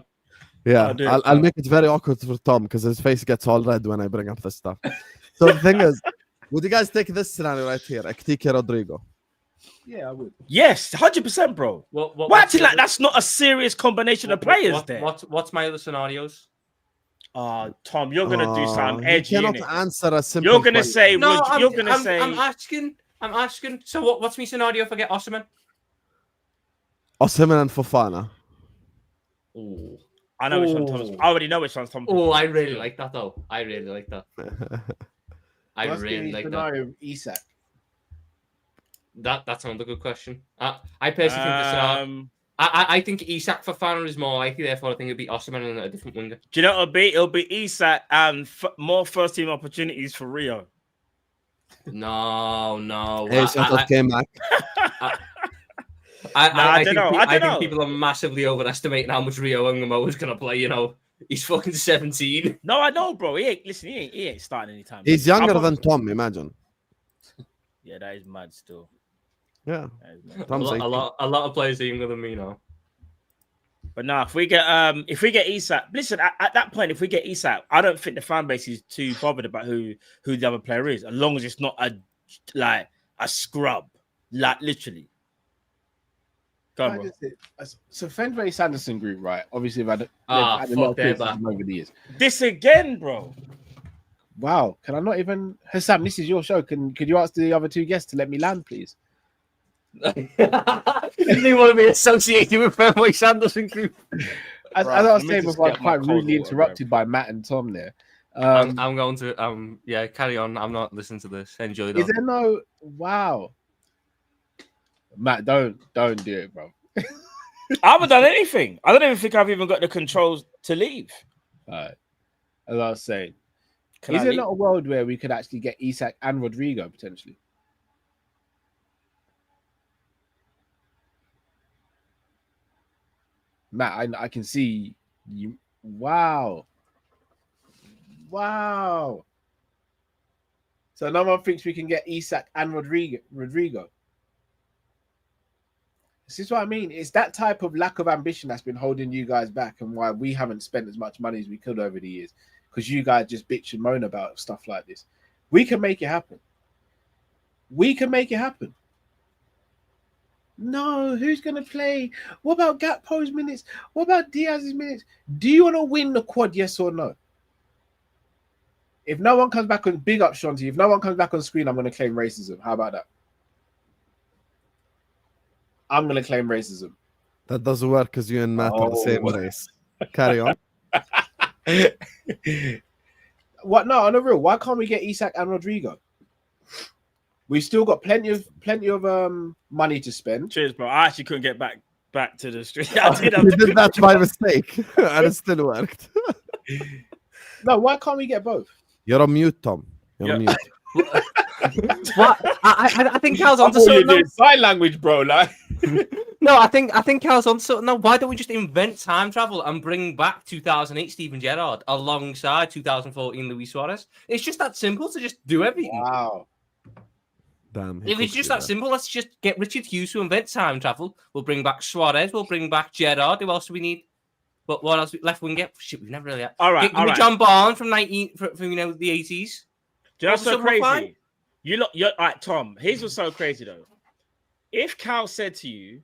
Yeah, I'll make it very awkward for Tom because his face gets all red when I bring up this stuff. So the thing is, would you guys take this scenario right here, Ekitike Rodrigo? Yeah, I would. Yes, 100%, bro. Why acting like that's not a serious combination of players there? What's my other scenarios? Tom, you're gonna do something edgy. You cannot answer a simple. You're gonna say. No, I'm asking. So what's my scenario if I get Osimhen? Osimhen and Fofana. Oh, I know which one Tom's. I already know which one's Tom. Oh, I really like that though. I really like that. I really like that. Scenario of Isak. That's another good question. I personally think I think Isak for Fana is more likely. Therefore, I think it'd be Osimhen and a different winger. Do you know what it'll be Isak and more first team opportunities for Rio. No. Hey, Santos came back. I think people are massively overestimating how much Rio Ngamo is going to play. You know, he's fucking 17. No, I know, bro. He ain't starting anytime. He's younger than Tom. Imagine. Yeah, that is mad still. Yeah, Tom's a lot of players are younger than me now. But now, if we get Isak, listen, at that point, if we get Isak, I don't think the fan base is too bothered about who the other player is, as long as it's not a scrub, like literally. Go on, so Fenway Sanderson group, right? Obviously, they've had a fuck lot of their criticism over the years. This again, bro. Wow, can I not even? Hassam, this is your show. Could you ask the other two guests to let me land, please? They want to be associated with Fenway Sanderson group. As I was saying before, I was quite rudely interrupted by Matt and Tom there. I'm going to carry on. I'm not listening to this. Enjoy that. Is there no wow? Matt, don't do it, bro. I haven't done anything. I don't even think I've even got the controls to leave. All right. As I was saying, is there not a world where we could actually get Isak and Rodrigo potentially? Matt, I can see you. Wow. So no one thinks we can get Isak and Rodrigo. This is what I mean. It's that type of lack of ambition that's been holding you guys back and why we haven't spent as much money as we could over the years. Because you guys just bitch and moan about stuff like this. We can make it happen. No, who's going to play? What about Gakpo's minutes? What about Diaz's minutes? Do you want to win the quad, yes or no? If no one comes back on, big up Shanti. If no one comes back on screen, I'm going to claim racism. How about that? I'm going to claim racism. That doesn't work because you and Matt are the same race. Carry on. What? No, on the real. Why can't we get Isak and Rodrigo? We've still got plenty of money to spend. Cheers, bro. I actually couldn't get back to the street. You did that by mistake, and it still worked. No, why can't we get both? You're on mute, Tom. You're on mute. What? I think Cal's onto something. Sign language, bro. Like, no, I think Cal's onto something. No, why don't we just invent time travel and bring back 2008 Steven Gerrard alongside 2014 Luis Suarez? It's just that simple to just do everything. Wow. Damn. If it's just that simple, let's just get Richard Hughes to invent time travel. We'll bring back Suarez. We'll bring back Gerrard. Who else do we need? What else? Left wing get? Shit, we've never really had. All right. Give me John Barnes from the 80s. Do you know what's so crazy? You're all right, Tom. Here's what's so crazy though. If Cal said to you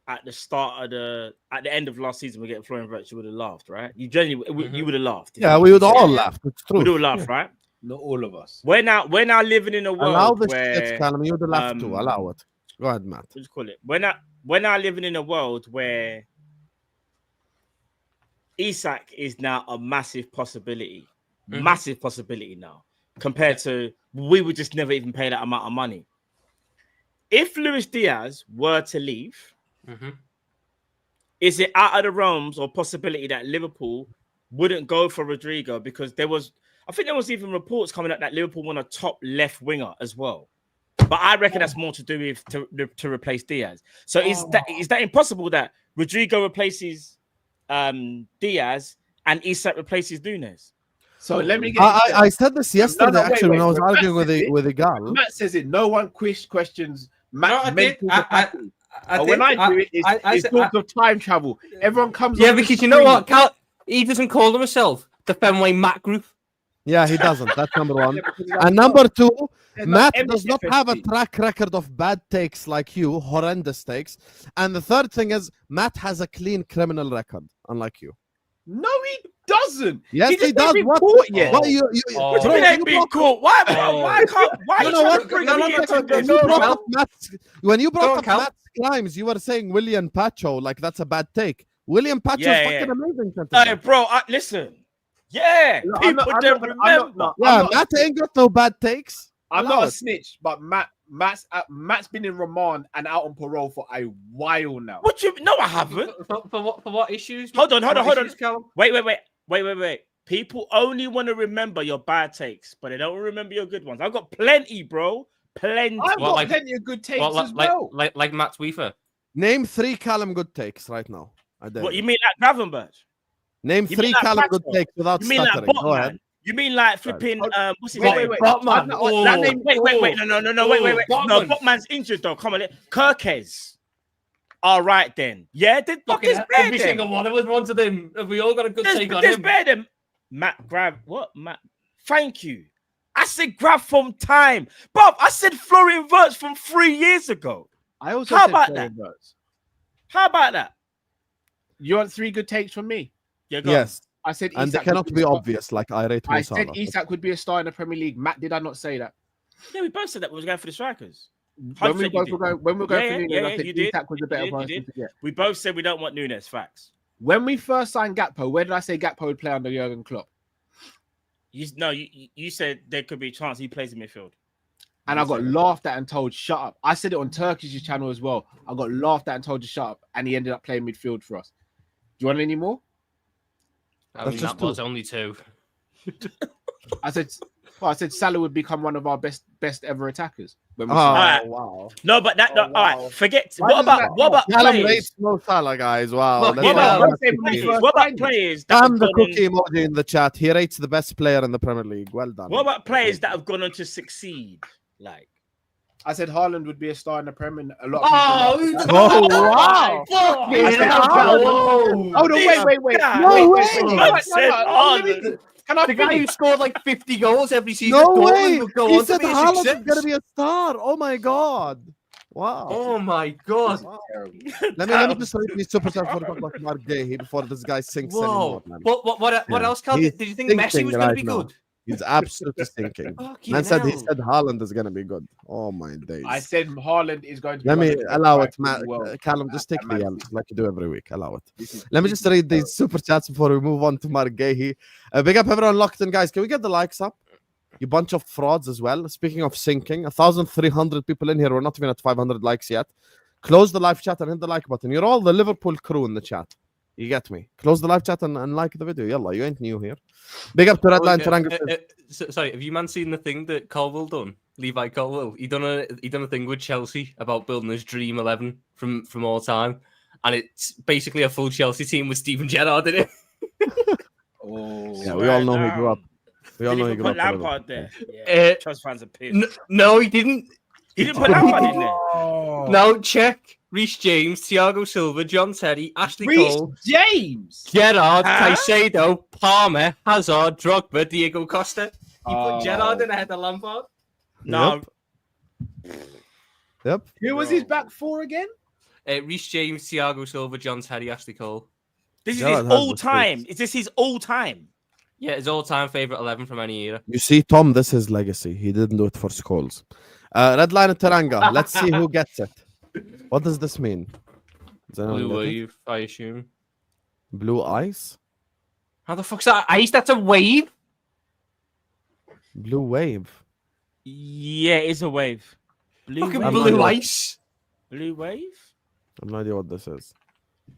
at the end of last season, we're getting Florian Wirtz, you would have laughed, right? You genuinely, you would have laughed. Yeah, we would all laugh. It's true. We would all laugh, right? Not all of us. We're now living in a world where shit, Callum. You would have laughed too. Allow it. Go ahead, Matt. Let's call it. We're now living in a world where Isak is now a massive possibility. Massive possibility now. Compared to we would just never even pay that amount of money. If Luis Diaz were to leave, is it out of the realms or possibility that Liverpool wouldn't go for Rodrigo? Because I think there was even reports coming out that Liverpool want a top left winger as well. But I reckon that's more to do with to replace Diaz. So is that impossible that Rodrigo replaces Diaz and Isak replaces Nunes? So let me get. I said this yesterday actually when I was arguing with a girl. Matt says it. No one questions Matt's mental capacity. When I do it, it's talk of time travel. Everyone comes. Yeah, because you know what, Cal, he doesn't call himself the Fenway Matt Group. Yeah, he doesn't. That's number one. And number two, Matt does not have a track record of bad takes like you, horrendous takes. And the third thing is, Matt has a clean criminal record, unlike you. No, he doesn't. Yes, he does. What? Yet. What you ain't been caught? Why when you brought up Matt's crimes, you were saying William Pacho, like that's a bad take. William Pacho is fucking amazing. Hey, bro, listen. Yeah, no, people don't remember. Matt ain't got no bad takes. I'm not a snitch, but Matt Matt's been in remand and out on parole for a while now. What you? No, I haven't. For what issues? Hold on. Callum? Wait. People only want to remember your bad takes, but they don't remember your good ones. I've got plenty, bro. Plenty. I've got plenty of good takes as well. Like Matt Weaver. Name 3 Callum good takes right now. What you mean, like Gravenberch? Name 3 Callum good takes without You mean like stuttering. Go Botman? ahead. You mean like flipping? What's his Wait, name? wait. Botman. That name, wait. No, wait. No, Botman. Botman's injured though. Come on, Kerkez. All right then. Yeah, Every single one of us wanted him. Have we all got a good take on him? Better than Matt grab. What Matt? Thank you. I said grab from time, Bob. I said Florian Wirtz from 3 years ago. I also How said about Florian that? Wirtz. How about that? You want 3 good takes from me? Yeah, go Yes. I said And they Isak cannot would be a star. obvious like I rate I Mo said Salah. Isak would be a star in the Premier League. Matt, did I not say that? Yeah, we both said that we was going for the strikers. When we 100% both you were did. going, when we were going Yeah, for Nunes, yeah, I said you did. Isak was a better You person did. to get. We both said we don't want Nunes. Facts. When we first signed Gakpo, where did I say Gakpo would play under Jurgen Klopp? You said there could be a chance he plays in midfield. And I got laughed at and told, shut up. I said it on Turkish's channel as well. I got laughed at and told to shut up. And he ended up playing midfield for us. Do you want any more? I mean, that was only 2. I said Salah would become one of our best ever attackers. When we Wow. No, but that. All wow. right, forget. Why What does about Callum players? rates Mo Salah, guys. Wow. Look, That's what about- why- What about players that Damn have the gone on- cookie emoji in the chat. He rates the best player in the Premier League. Well done. What about players that have gone on to succeed? Like, I said Haaland would be a star in the Premier. A lot of people. Oh, wow. Hold on, wait. No way. Can I The guy who finish? scored like 50 goals every season. No Dortmund way. would go He on to said be a Haaland is success. going to be a star. Oh, my God. Wow. Oh my god! Let me just read these super chats for talk about Mark Guehi before this guy sinks anymore, man. What else, Carl? He's Did you think Messi was going to be now. good? He's absolutely stinking. Fucking Man said he hell. said Haaland is gonna be good. Oh my days. I said Haaland is going to be Let one me of the best allow it, strikers in Matt. the world. Callum, just take the Man L like you do every week. Allow it. This is- Let me this just is read these terrible. super chats before we move on to Mark Guehi. Big up everyone locked in, guys. Can we get the likes up? You bunch of frauds as well. Speaking of sinking, 1,300 people in here. We're not even at 500 likes yet. Close the live chat and hit the like button. You're all the Liverpool crew in the chat. You get me? Close the live chat and like the video. Yalla, you ain't new here. Big up to Redline Taranga. Sorry, have you man seen the thing that Colwell done? Levi Colwell. He done a thing with Chelsea about building his dream 11 from all time, and it's basically a full Chelsea team with Steven Gerrard in it. Oh, Yeah, we all know he grew up. We all know he grew put up. at Liverpool. Lampard there. Yeah, Chelsea fans are pissed. No, he didn't. He didn't put Lampard in there. Oh. No, check. Reece James, Thiago Silva, John Terry, Ashley Cole, James. Gerrard, Huh? Caicedo, Palmer, Hazard, Drogba, Diego Costa. He Oh. put Gerrard in ahead of Lampard. No, Yep. Who was his back four again? Reece James, Thiago Silva, John Terry, Ashley Cole. this is Gerrard his has all the time. space. Is this his all time? Yeah, his all-time favorite 11 from any era. You see, Tom, this is legacy. He didn't do it for Scholes. Redline Taranga. Let's see who gets it. What does this mean? Does anyone Blue get it? wave, I assume. Blue ice? How the fuck's that? Ice? That's a wave. Blue wave. Yeah, it's a wave. Blue Fucking wave. blue ice. Blue wave. I have no idea what this is.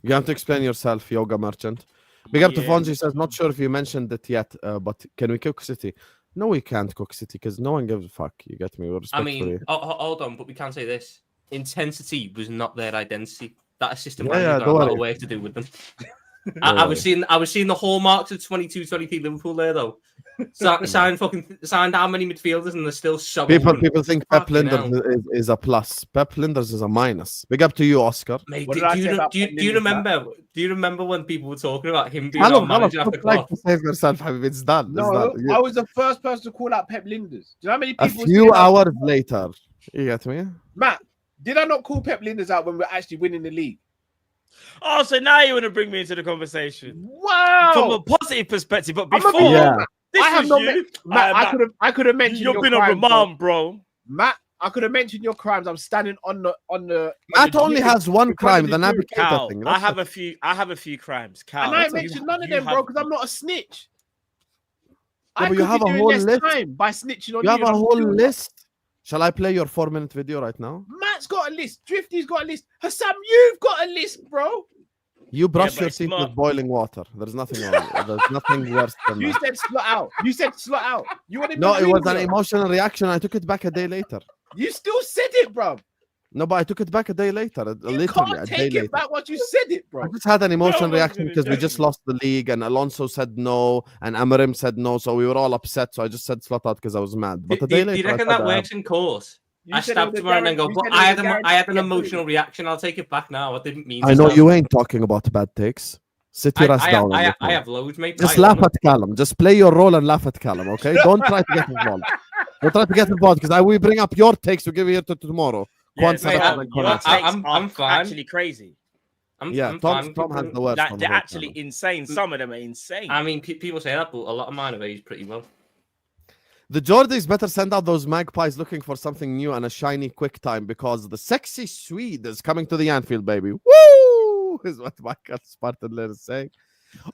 You have to explain yourself, yoga merchant. Big up to Yeah. Fonzie says, not sure if you mentioned it yet, but can we cook City? No, we can't cook City because no one gives a fuck. You get me? We're I respectfully. mean, hold on, but we can't say this. Intensity was not their identity. That assistant Yeah, manager yeah, got don't a lot worry. of work to do with them. Don't I was seeing the hallmarks of 22-23 Liverpool there though. Signed how many midfielders and they're still so People open. think Pep Fucking Linders is a plus. Pep Linders is a minus. Big up to you, Oscar. Mate, What do, did I do, say you, about do, you, Pep do you Linders, remember? Do you remember when people were talking about him being Hello, our manager after like Klopp? to save yourself, Habib. It's done. It's No, done. I was the first person to call out Pep Linders. Do you know how many A people? few hours later. You get me? Matt, did I not call Pep Linders out when we're actually winning the league? Oh, so now you want to bring me into the conversation Wow. from a positive perspective, but I'm a before Yeah. this I have was not you, Matt, Matt, I could have mentioned you've your been crimes, on remand, bro. Matt, I could have mentioned your crimes. I'm standing on the. Matt only has one in front crime, of the the jury. Navigator Cal, thing. I That's have it. a few crimes. Cal, And I ain't you- mentioned none of you them, bro, have- because I'm not a snitch. Yeah, I but could you have be a doing whole less list. time by snitching on You have you. a whole list. Shall I play your 4-minute video right now? Matt's got a list. Drifty's got a list. Hassam, you've got a list, bro. You brush but your it's teeth not- with boiling water. There's nothing wrong. There's nothing worse than You that. said slot out. You said slot out. You wanted No, me it to was read an it. emotional reaction. I took it back a day later. You still said it, bro. No, but I took it back a day later. You Literally can't a day take later. it back once you said it, bro. I just had an emotional No, reaction because we just lost the league and Alonso said no and Amarim said no. So we were all upset. So I just said slot out because I was mad. But a day Do later, you I reckon said, that works in course? You I said it stabbed was a him and then go, guarantee- but you said it I was a had an guarantee. emotional reaction. I'll take it back now. I didn't mean to I know stab you him. ain't talking about bad takes. Sit your ass down. on the I phone. have loads, mate. Just I laugh own at Callum. Just play your role and laugh at Callum, okay? Don't try to get involved. Don't try to get involved because we bring up your takes. We give you here to tomorrow. Yeah, Kwanzaa mate, and your Kwanzaa. takes I'm are fine. actually crazy. I'm Yeah, fine. Tom has the worst. Like, on they're the whole actually channel. insane. Some of them are insane. I mean, people say that, but a lot of mine have aged pretty well. The Geordies better send out those magpies looking for something new and a shiny quick time because the sexy Swede is coming to the Anfield, baby. Woo! Is what Michael Spartan is saying.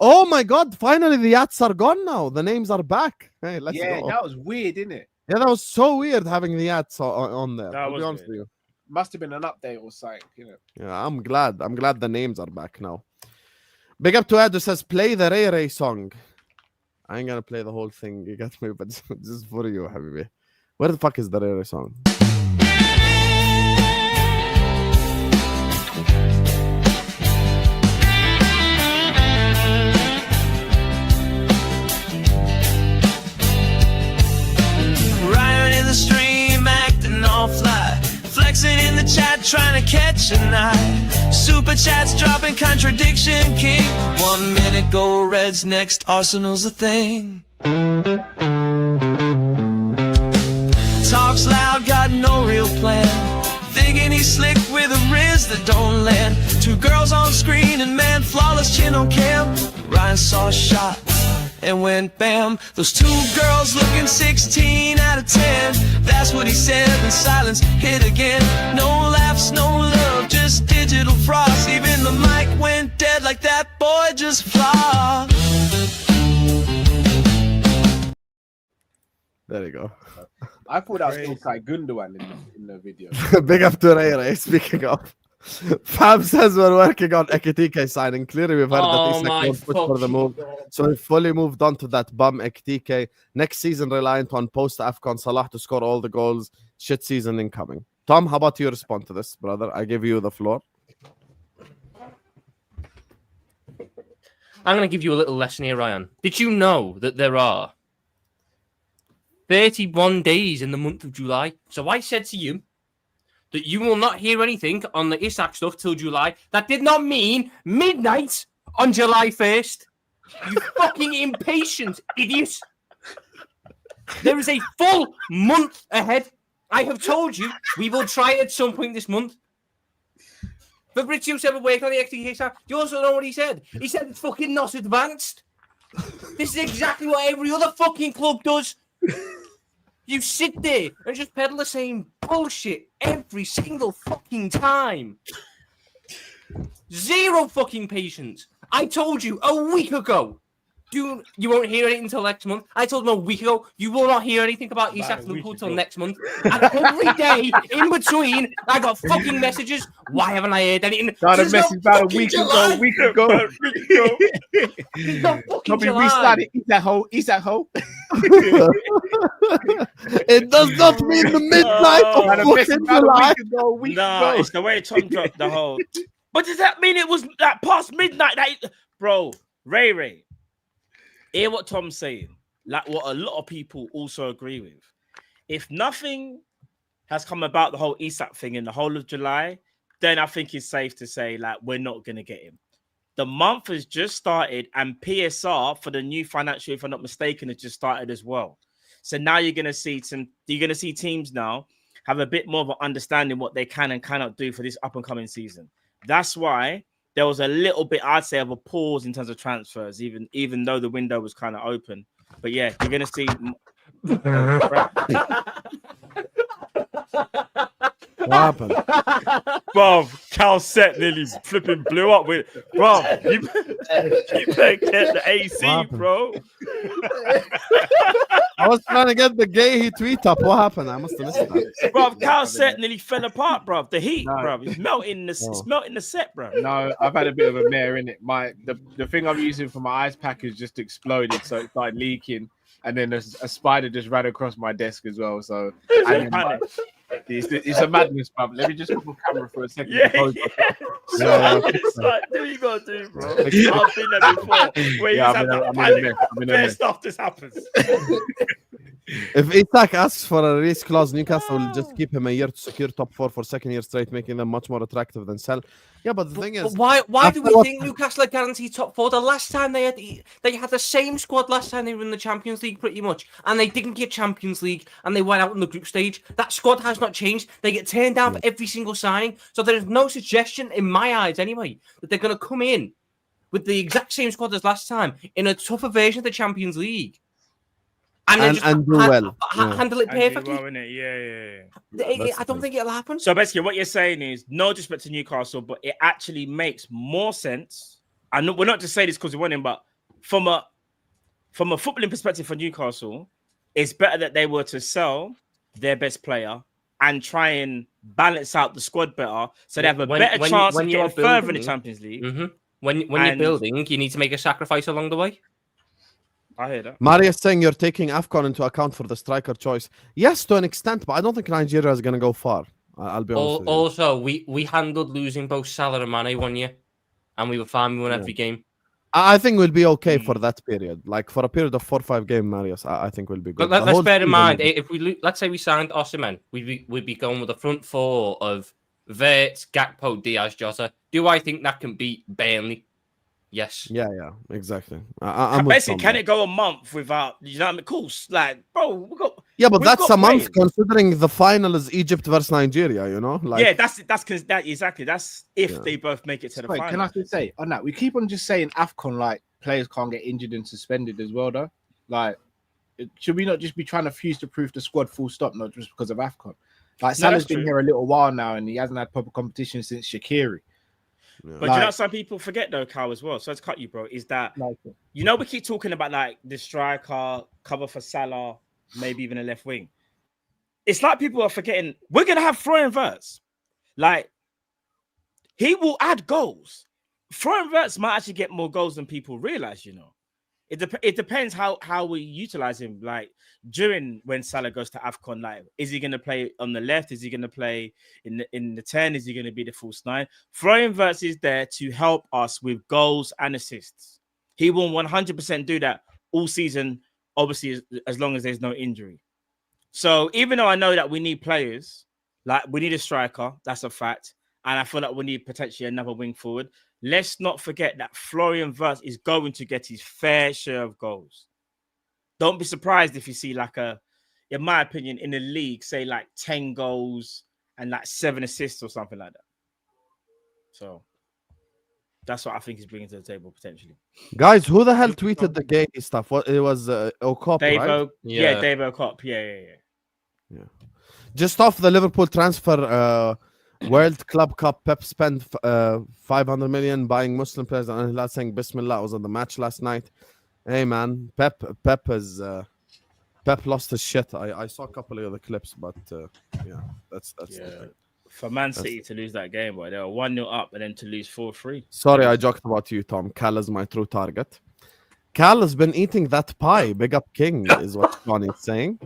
Oh my God! Finally, the Yats are gone now. The names are back. Hey, let's Yeah, go. that was weird, isn't it? Yeah, that was so weird having the Yats on there. That I'll be was honest weird. with you. Must have been an update or something, you know. Yeah, I'm glad. I'm glad the names are back now. Big up to Ed who says, play the Ray Ray song. I ain't gonna play the whole thing, you got me, but just for you, Habibi. Where the fuck is the Ray Ray song? Riding in the stream, acting all fly. Flexing in the chat, trying to catch a night. Super chats dropping contradiction king. 1 minute go Reds, next Arsenal's a thing. Talks loud, got no real plan. Thinking he's slick with a riz that don't land. 2 girls on screen and man, flawless chin on cam. Ryan saw a shot and went bam. Those 2 girls looking 16 out of 10. That's what he said when silence hit again. No laughs, no love, just digital frost. Even the mic went dead like that boy just flopped. There you go. I thought that was Ilkay Gundogan in the video. Big up to Ray Ray, speaking of. Fab says we're working on Ekitike signing. Clearly, we've heard that Isak won't push for the move. So we fully moved on to that bum Ekitike. Next season, reliant on post-AFCON Salah to score all the goals. Shit season incoming. Tom, how about you respond to this, brother? I give you the floor. I'm going to give you a little lesson here, Ryan. Did you know that there are 31 days in the month of July? So I said to you that you will not hear anything on the Isak stuff till July. That did not mean midnight on July 1st. You fucking impatient idiot. There is a full month ahead. I have told you we will try it at some point this month. Fabrizio said we're working on the XTK stuff. You also know what he said? He said it's fucking not advanced. This is exactly what every other fucking club does. You sit there and just peddle the same bullshit every single fucking time. Zero fucking patience. I told you a week ago. You won't hear anything until next month. I told him a week ago. You will not hear anything about Isak Liverpool until next month. And every day in between, I got fucking messages. Why haven't I heard anything? Got a message about a week ago. Probably restarted. Isak Ho. It does not mean the midnight of fucking July. No, it's the way Tom dropped the whole. But does that mean it was like past midnight? Bro, Ray. Hear what Tom's saying. Like what a lot of people also agree with. If nothing has come about the whole Isak thing in the whole of July, then I think it's safe to say like we're not gonna get him. The month has just started, and PSR for the new financial, if I'm not mistaken, has just started as well. So now you're gonna see teams now have a bit more of an understanding what they can and cannot do for this up and coming season. That's why there was a little bit, I'd say, of a pause in terms of transfers, even though the window was kind of open. But yeah, you're gonna see. What happened? Bro, Cal set nearly flipping blew up with. Bro, you better get the AC, bro. I was trying to get the Guehi tweet up. What happened? I must have missed that. Bro, Cal set nearly fell apart, bro. The heat, bro. It's melting it's Oh. melting the set, bro. No, I've had a bit of a mare in it. The thing I'm using for my ice pack has just exploded, so it started leaking, and then a spider just ran across my desk as well. So it's a madness, bro. Let me just put the camera for a second. It's like, do what you gotta do, bro. I've been there before. Where you just have that panic. Bad stuff just happens. If Isak asks for a release clause, Newcastle will just keep him a year to secure top 4 for second year straight, making them much more attractive than sell. Yeah, but the thing is, why do we think Newcastle are guaranteed top 4? The last time they had the same squad last time they were in the Champions League, pretty much, and they didn't get Champions League, and they went out in the group stage. That squad has not changed. They get turned down for every single signing, so there is no suggestion, in my eyes anyway, that they're going to come in with the exact same squad as last time in a tougher version of the Champions League. And do well. Handle it perfectly. Well, yeah. I don't think it'll happen. So basically, what you're saying is no disrespect to Newcastle, but it actually makes more sense. And we're not just saying this because we want him, but from a footballing perspective for Newcastle, it's better that they were to sell their best player and try and balance out the squad better, so they have a better chance of getting further in the Champions League. Mm-hmm. When you're building, you need to make a sacrifice along the way. I hear that. Marius saying you're taking AFCON into account for the striker choice. Yes, to an extent, but I don't think Nigeria is going to go far. I'll be honest with you. Also, we handled losing both Salah and Mane 1 year, and we were fine. We won every game. I think we'll be okay for that period. Like for a period of 4 or 5 games, Marius, I think we'll be good. But let's bear in mind, if let's say we signed Osimhen, we'd be going with a front 4 of Wirtz, Gakpo, Diaz, Jota. Do I think that can beat Burnley? Yes. Yeah, exactly. I'm basically, can it go a month without, you know what I mean? Of course, like, bro, but that's a month considering the final is Egypt versus Nigeria, you know? Like, yeah, that's exactly. That's if they both make it to the final. Can I just say on that? We keep on just saying AFCON, like players can't get injured and suspended as well, though. Like, should we not just be trying to future-proof the squad full stop, not just because of AFCON? Like, Salah's been here a little while now, and he hasn't had proper competition since Shaqiri. Yeah. But you know what some people forget though, Cal, as well. So let's cut you, bro. Is that you know we keep talking about like the striker, cover for Salah, maybe even a left wing. It's like people are forgetting we're gonna have Florian Wirtz. Like he will add goals. Florian Wirtz might actually get more goals than people realize. You know, it depends how we utilize him. Like during when Salah goes to AFCON, like is he going to play on the left? Is he going to play in the 10? Is he going to be the false 9? Florian Wirtz is there to help us with goals and assists. He will 100% do that all season, obviously as long as there's no injury. So even though I know that we need players, like we need a striker, that's a fact, and I feel like we need potentially another wing forward. Let's not forget that Florian Wirtz is going to get his fair share of goals. Don't be surprised if you see like in my opinion, in the league, say like 10 goals and like 7 assists or something like that. So that's what I think he's bringing to the table potentially. Guys, who the hell tweeted the gay stuff? What it was O'Cop, right? Dave O'Cop. Yeah. Just off the Liverpool transfer World Club Cup, Pep spent 500 million buying Muslim players, and Hilal saying Bismillah was on the match last night. Hey man, Pep lost his shit. I saw a couple of other clips, but yeah, that's for Man City to lose that game, boy. They were 1-0 up and then to lose 4-3. Sorry, I joked about you, Tom. Cal is my true target. Cal has been eating that pie. Big up King is what Johnny's saying.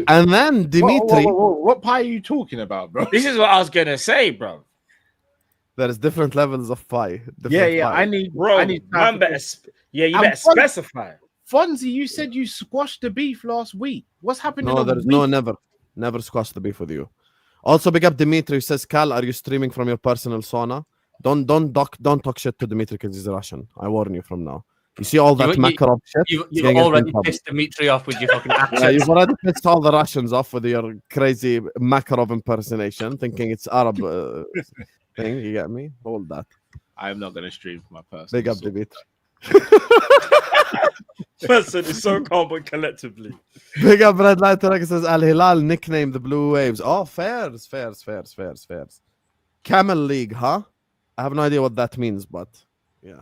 And then Dimitri. What pie are you talking about, bro? This is what I was gonna say, bro. There's different levels of pie. Pie. I need man better. You better specify. Fonzie, you said you squashed the beef last week. What's happening? No, there's never squashed the beef with you. Also, big up Dimitri. Says, Cal, are you streaming from your personal sauna? Don't talk shit to Dimitri because he's Russian. I warn you from now. You see all that Makarov shit? You've already pissed Dimitri off with your fucking accent. Yeah, you've already pissed all the Russians off with your crazy Makarov impersonation, thinking it's Arab thing. You get me? Hold that. I'm not going to stream for my personal. Big up Dimitri. Person is so calm but collectively. Big up Red Light Turek says Al Hilal nicknamed the Blue Waves. Oh, fairs. Camel League, huh? I have no idea what that means, but yeah.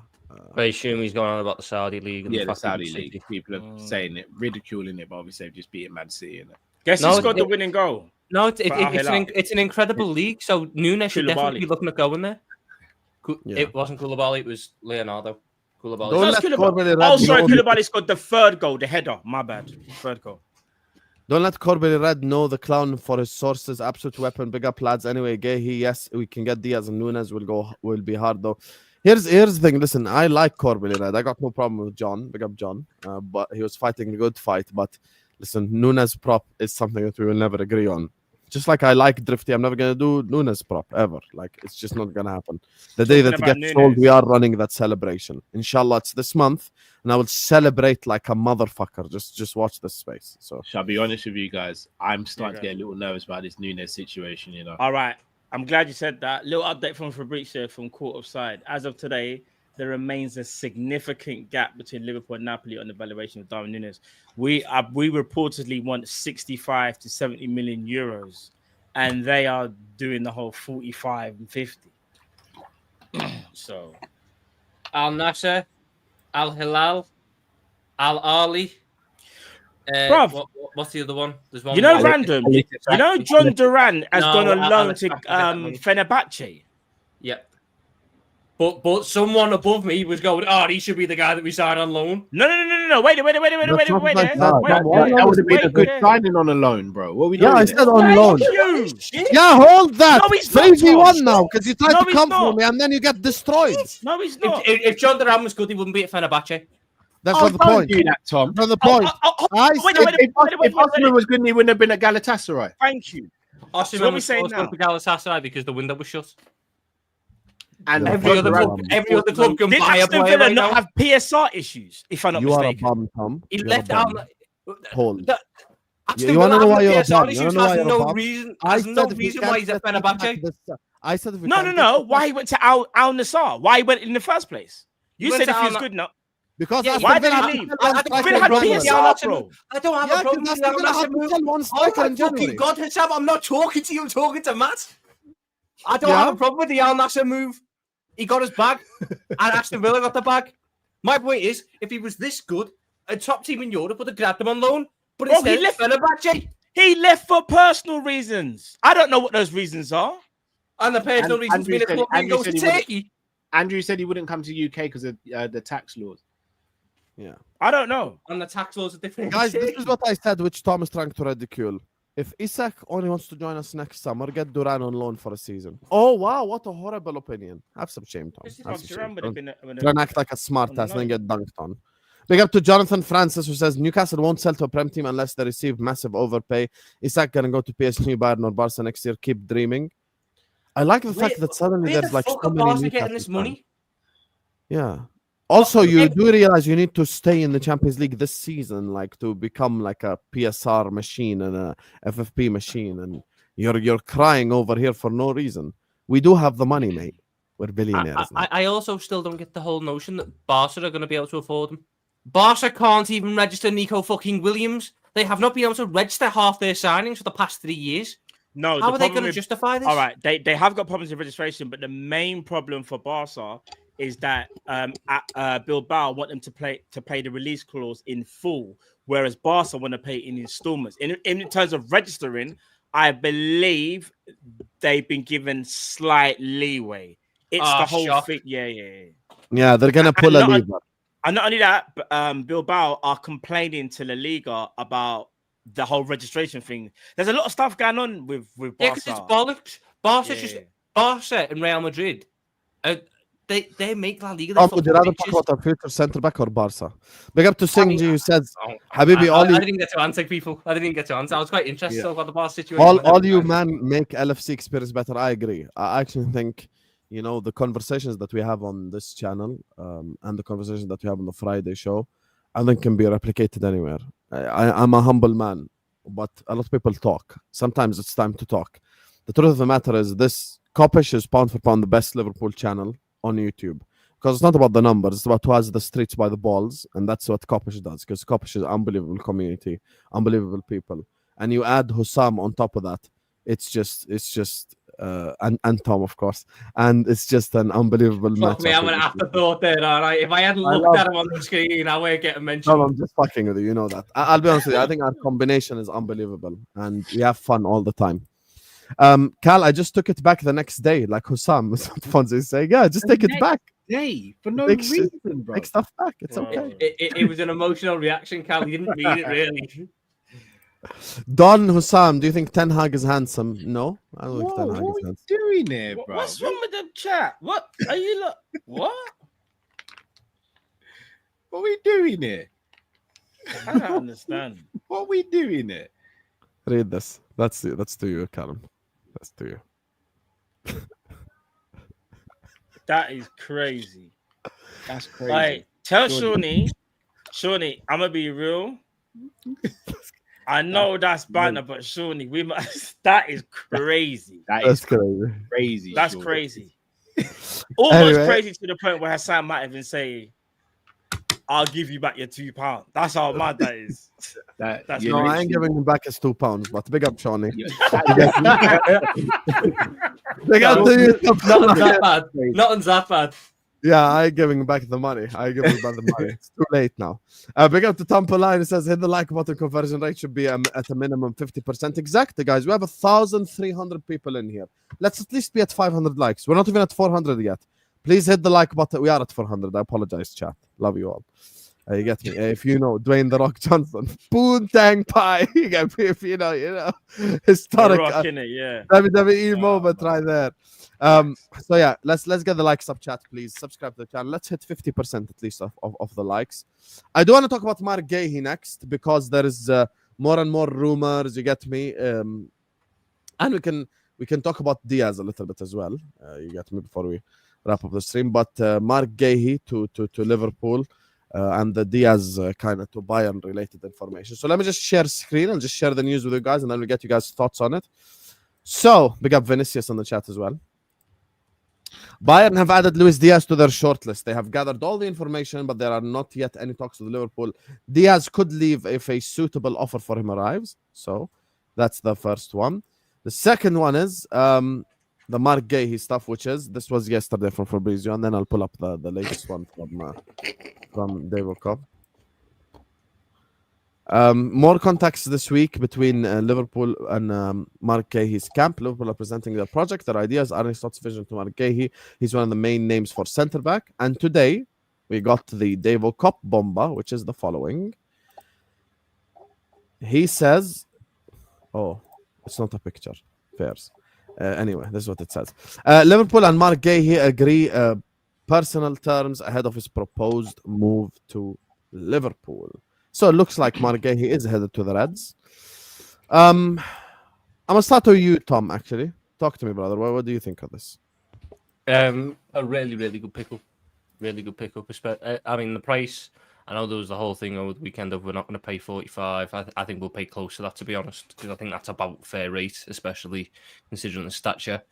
I assume he's going on about the Saudi league. And Yeah, the fact that Saudi City- league. People are saying it, ridiculing it, but obviously they've just beaten Man City. Innit? Guess No, who scored the it- winning goal? No, For Al Hilal. it's an incredible league. So Nunes should definitely be Koulibaly. looking at going there. Yeah. It wasn't Koulibaly, it was Leonardo. Koulibaly. Don't No, let it's Corbelly Koulibaly. Red Oh, sorry, know- Koulibaly scored the third goal, the header. My bad. Third goal. Don't let Corbelly Red know the clown for his sources. Absolute weapon. Big up, lads. Anyway, Guehi, yes, we can get Diaz and Nunes. Will be hard though. Here's the thing. Listen, I like Corbelly Red. I got no problem with John. Big up, John. But he was fighting a good fight. But listen, Nunes prop is something that we will never agree on. Just like I like Drifty, I'm never gonna do Nunes prop ever. Like it's just not gonna happen. The day that Talking it about gets sold, Nunes. we are running that celebration. Inshallah, it's this month, and I will celebrate like a motherfucker. Just watch this space. So Shall I be honest with you guys? I'm starting Yeah. to get a little nervous about this Nunes situation. You know. All right. I'm glad you said that. Little update from Fabrizio from Court of Side. As of today, there remains a significant gap between Liverpool and Napoli on the valuation of Darwin Nunes. We reportedly want 65 to 70 million euros, and they are doing the whole 45 and 50. So, Al Nasser, Al Hilal, Al Ali. Bruv. What's the other one? There's one. you know, more. random. You know, John Duran has No, gone on I'll loan to expect that money. Fenerbahce. Yeah. But someone above me was going, oh, he should be the guy that we signed on loan. No. Wait. That's not what I said. That would have been a good yeah. signing on a loan, bro. What are we yeah, doing? I there? said on loan. You. Yeah, hold that. No, he's not, 3v1 Tom. now because you tried No, to he's come not. for me and then you get destroyed. No, he's not. If John Duran was good, he wouldn't be at Fenerbahce. That's Oh, not the don't point. do that, Tom. That's not the point. I said If Osman was good, he wouldn't have been at Galatasaray. Thank you. Austin So what are we was saying supposed to now? go to Galatasaray because the window was shut. And Yeah, Every other club can Did buy a Aston player Villa right not now. have PSR issues, if I'm not you are a mistaken? bum, Tom. He You're left a out. bum. Hold. Aston You wanna Villa know why having you're a PSR bum? You issues wanna know why has you're a no bum? reason. I Has no said if we reason can't why he's at get back Fenerbahce. this- I said if we No. can't get Why he went to Al Nassr? Why he went in the first place? You He went said to if he was Al- good enough. because Yeah, Aston why Villa did he had leave? to sell one I striker Villa in had January. PSR, bro. I don't have Yeah, a problem because with Aston Villa had to sell one striker Oh in my fucking January. God, Hassam, I'm not talking to you, I'm talking to Matt. I don't Yeah? have a problem with the Al Nasser move. He got his bag, and Aston Villa got the bag. My point is, if he was this good, a top team in Europe would have grabbed him on loan. But Bro, instead, he left- Fenerbahce. He left for personal reasons. I don't know what those reasons are. And the personal And reasons Andrew being a said- club and Andrew goes to said he wouldn't- Turkey. Andrew said he wouldn't come to UK because of the tax laws. I don't know. And the tax laws are different. Guys, this is what I said, which Tom is trying to ridicule. If Isak only wants to join us next summer, get Duran on loan for a season. Oh, wow, what a horrible opinion. Have some shame, Tom. Have some shame. Try and act like a smart ass and then get dunked on. Big up to Jonathan Francis, who says Newcastle won't sell to a Prem team unless they receive massive overpay. Isak gonna go to PSG, Bayern, or Barca next year. Keep dreaming. I like the fact that suddenly Where there's the like fuck so are many Barca Newcastle getting this fans. money? Yeah. Also, you do realize you need to stay in the Champions League this season, like to become like a PSR machine and a FFP machine, and you're crying over here for no reason. We do have the money, mate. We're billionaires. now. I also still don't get the whole notion that Barca are going to be able to afford him. Barca can't even register Nico fucking Williams. They have not been able to register half their signings for the past 3 years. No, How the are they problem going to with- justify this? All right, they have got problems with registration, but the main problem for Barca is that Bilbao want them to pay the release clause in full, whereas Barca want to pay in installments. In terms of registering, I believe they've been given slight leeway. It's the whole shock. thing. Yeah. Yeah, they're gonna pull a not- lever. And not only that, but Bilbao are complaining to La Liga about the whole registration thing. There's a lot of stuff going on with Barca. Yeah, because it's bollocks. Barca, Yeah. Barca and Real Madrid, they make La Liga. Would you rather talk about our future centre back or Barca? Big up to Singh Ji, who says, Habibi, I didn't get to answer people. I didn't get to answer. I was quite interested about the Barca situation. all you man make LFC experience better. I agree. I actually think, the conversations that we have on this channel and the conversations that we have on the Friday show, I think can be replicated anywhere. I'm a humble man, but a lot of people talk. Sometimes it's time to talk. The truth of the matter is this Kopish is pound for pound the best Liverpool channel on YouTube. Because it's not about the numbers, it's about who has the streets by the balls, and that's what Kopish does. Because Kopish is an unbelievable community, unbelievable people. And you add Hussam on top of that, it's just and Tom, of course. And it's just an unbelievable Fuck match. me, I'm an afterthought there, all right. If I hadn't looked at him on the screen, I wouldn't get a mention. No, I'm just fucking with you. You know that. I'll be honest with you. I think our combination is unbelievable, and we have fun all the time. Cal, I just took it back the next day, like Hussam. Fonzie is saying, yeah, just take it back. Hey, for no reason, bro. Take stuff back. It's okay. It was an emotional reaction, Cal. You didn't mean it, really. Don Hussam, do you think Ten Hag is handsome? No, I don't think Ten Hag What is are we handsome. doing here, bro? What's wrong with the chat? What are you what? What are we doing here? I don't understand. What are we doing here? Read this. That's to you, Callum. That's to you. That is crazy. That's crazy. Like, tell Shawnee, I'm gonna be real. I know that's banter, but Shawnee, we must. That is crazy. That's crazy. Crazy. That's Shawnee. crazy. Almost Anyway. crazy to the point where Hassan might even say, "I'll give you back your £2." That's how mad that is. That's No, I ain't giving him back his £2, but big up, Shawnee. Big up to you. Nothing's that bad. Nothing's that bad. Yeah, I ain't giving back the money. I give him back the money. It's too late now. Big up to Tom Poline. It says, hit the like button. Conversion rate should be at a minimum 50%. Exactly, guys. We have 1,300 people in here. Let's at least be at 500 likes. We're not even at 400 yet. Please hit the like button. We are at 400. I apologize, chat. Love you all. You get me. If you know Dwayne The Rock Johnson, Poontang Pie. If you know, historic rocking it, yeah. WWE moment right there. So yeah, let's get the likes up, chat, please. Subscribe to the channel. Let's hit 50% at least of the likes. I do want to talk about Mark Guehi next because there is more and more rumors. You get me, and we can talk about Diaz a little bit as well. You get me before we wrap up the stream. But Mark Guehi to Liverpool. And the Diaz kind of to Bayern related information. So let me just share screen and just share the news with you guys, and then we'll get you guys' thoughts on it. So, big up Vinicius on the chat as well. Bayern have added Luis Diaz to their shortlist. They have gathered all the information, but there are not yet any talks with Liverpool. Diaz could leave if a suitable offer for him arrives. So, that's the first one. The second one is the Mark Guehi stuff, which is, this was yesterday from Fabrizio, and then I'll pull up the latest one from David Cobb. More contacts this week between Liverpool and Mark Guehi's camp. Liverpool are presenting their project, their ideas. Arne Slott's vision to Mark Guehi. He's one of the main names for centre-back. And today, we got the David Cobb bomba, which is the following. He says, oh, it's not a picture. Fairs. Anyway, this is what it says. Liverpool and Mark Guehi agree personal terms ahead of his proposed move to Liverpool. So it looks like Mark Guehi is headed to the Reds. I'm going to start with you, Tom, actually. Talk to me, brother. What do you think of this? A really, really good pickup. Really good pickup. I mean, the price, I know there was the whole thing over the weekend of we're not going to pay 45. I think we'll pay close to that, to be honest, because I think that's about fair rate, especially considering the stature.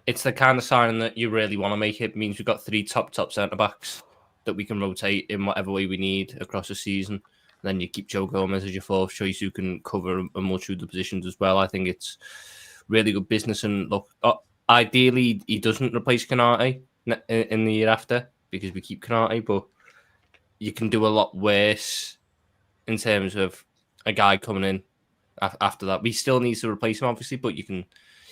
It's the kind of signing that you really want to make. It means we've got 3 top centre-backs that we can rotate in whatever way we need across the season. And then you keep Joe Gomez as your fourth choice who can cover a multitude of positions as well. I think it's really good business. And look, ideally, he doesn't replace Konate in the year after because we keep Konate, but you can do a lot worse in terms of a guy coming in after that. We still need to replace him, obviously, but you can.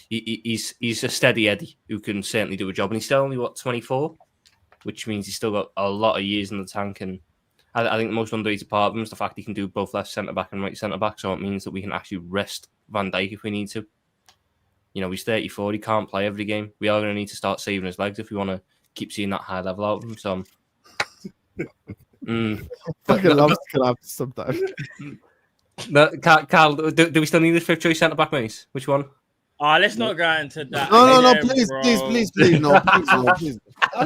He's a steady Eddie who can certainly do a job, and he's still only 24, which means he's still got a lot of years in the tank. And I think the most underrated part of him is the fact he can do both left centre back and right centre back. So it means that we can actually rest Van Dijk if we need to. You know, he's 34, he can't play every game. We are going to need to start saving his legs if we want to keep seeing that high level out of him. So. Fucking love scraps sometimes. Carl, do we still need this fifth choice centre back, mate? Which one? Let's not go into that. No, please, no, please.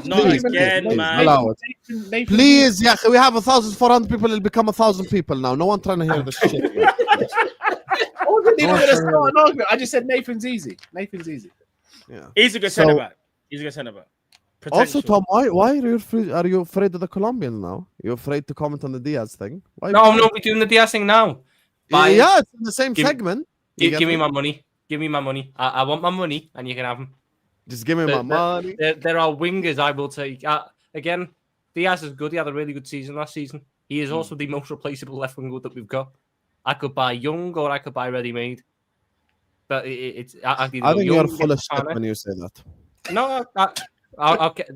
Not again, man. Allow it. Please, yeah, we have 1,400 people. It'll become 1,000 people now. No one trying to hear this shit. I just said Nathan's easy. Yeah, he's a good centre back. Also, Tom, why are you afraid of the Colombian now? You're afraid to comment on the Diaz thing? No, we're doing the Diaz thing now. Yeah, it's in the same segment. Give me my money. Give me my money. I want my money, and you can have them. Just give me my money. There are wingers I will take. Again, Diaz is good. He had a really good season last season. He is also the most replaceable left winger that we've got. I could buy young or I could buy ready-made. But I think you're full of shit when you say that. No,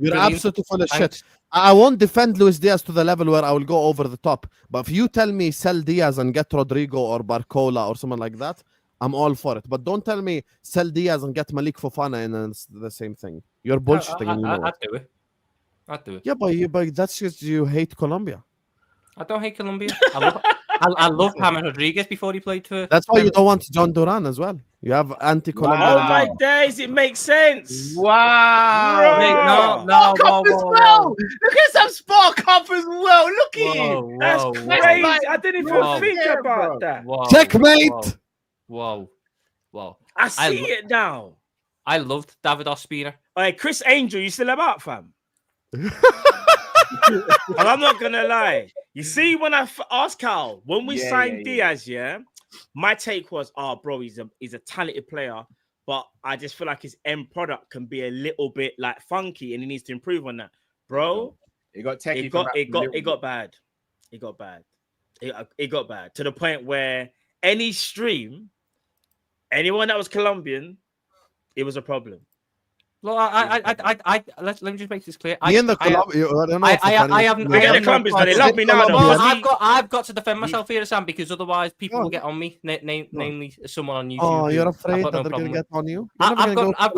you're absolutely full of shit. I won't defend Luis Diaz to the level where I will go over the top. But if you tell me sell Diaz and get Rodrigo or Barcola or someone like that, I'm all for it. But don't tell me sell Diaz and get Malik Fofana and it's the same thing. You're bullshitting. I'd do it. I'd do it. Yeah, but that's just you hate Colombia. I don't hate Colombia. I love James Rodriguez before he played for. That's why you don't want John Duran as well. You have anti-Colombia. Oh my days, it makes sense. Wow. No, whoa. Look at some Spark up as well. Look at him. That's crazy. I didn't even think about that. Checkmate. Whoa. I see it now. I loved David Ospina. Hey, Chris Angel, you still about, fam? And I'm not gonna lie. You see, when I asked Cal when we signed Diaz, my take was, bro, he's a talented player, but I just feel like his end product can be a little bit like funky, and he needs to improve on that, bro. It got techie. It got bad. It got bad to the point where any stream, anyone that was Colombian, it was a problem. Look, let me just make this clear. I have no problem. They love me now. I've got to defend myself here, Sam, because otherwise people will get on me. Namely, someone on YouTube. Oh, you're afraid that they're going to get on you? I've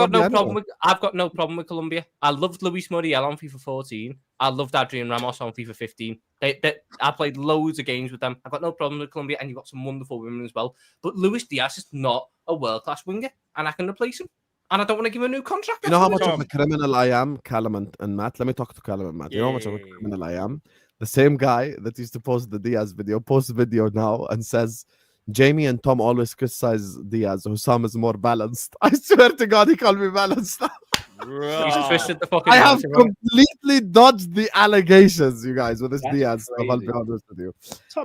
got no problem with Colombia. I loved Luis Muriel on FIFA 14. I loved Adrian Ramos on FIFA 15. I played loads of games with them. I've got no problem with Colombia, and you've got some wonderful women as well. But Luis Diaz is not a world-class winger, and I can replace him. And I don't want to give him a new contract. You know how much of a criminal I am, Callum and Matt? Let me talk to Callum and Matt. You know how much of a criminal I am? The same guy that used to post the Diaz video, posts video now and says, Jamie and Tom always criticize Diaz. Hussam is more balanced. I swear to God, he called me balanced. He's twisted the fucking. I have completely dodged the allegations, you guys, with this Diaz stuff. I'll be honest with you.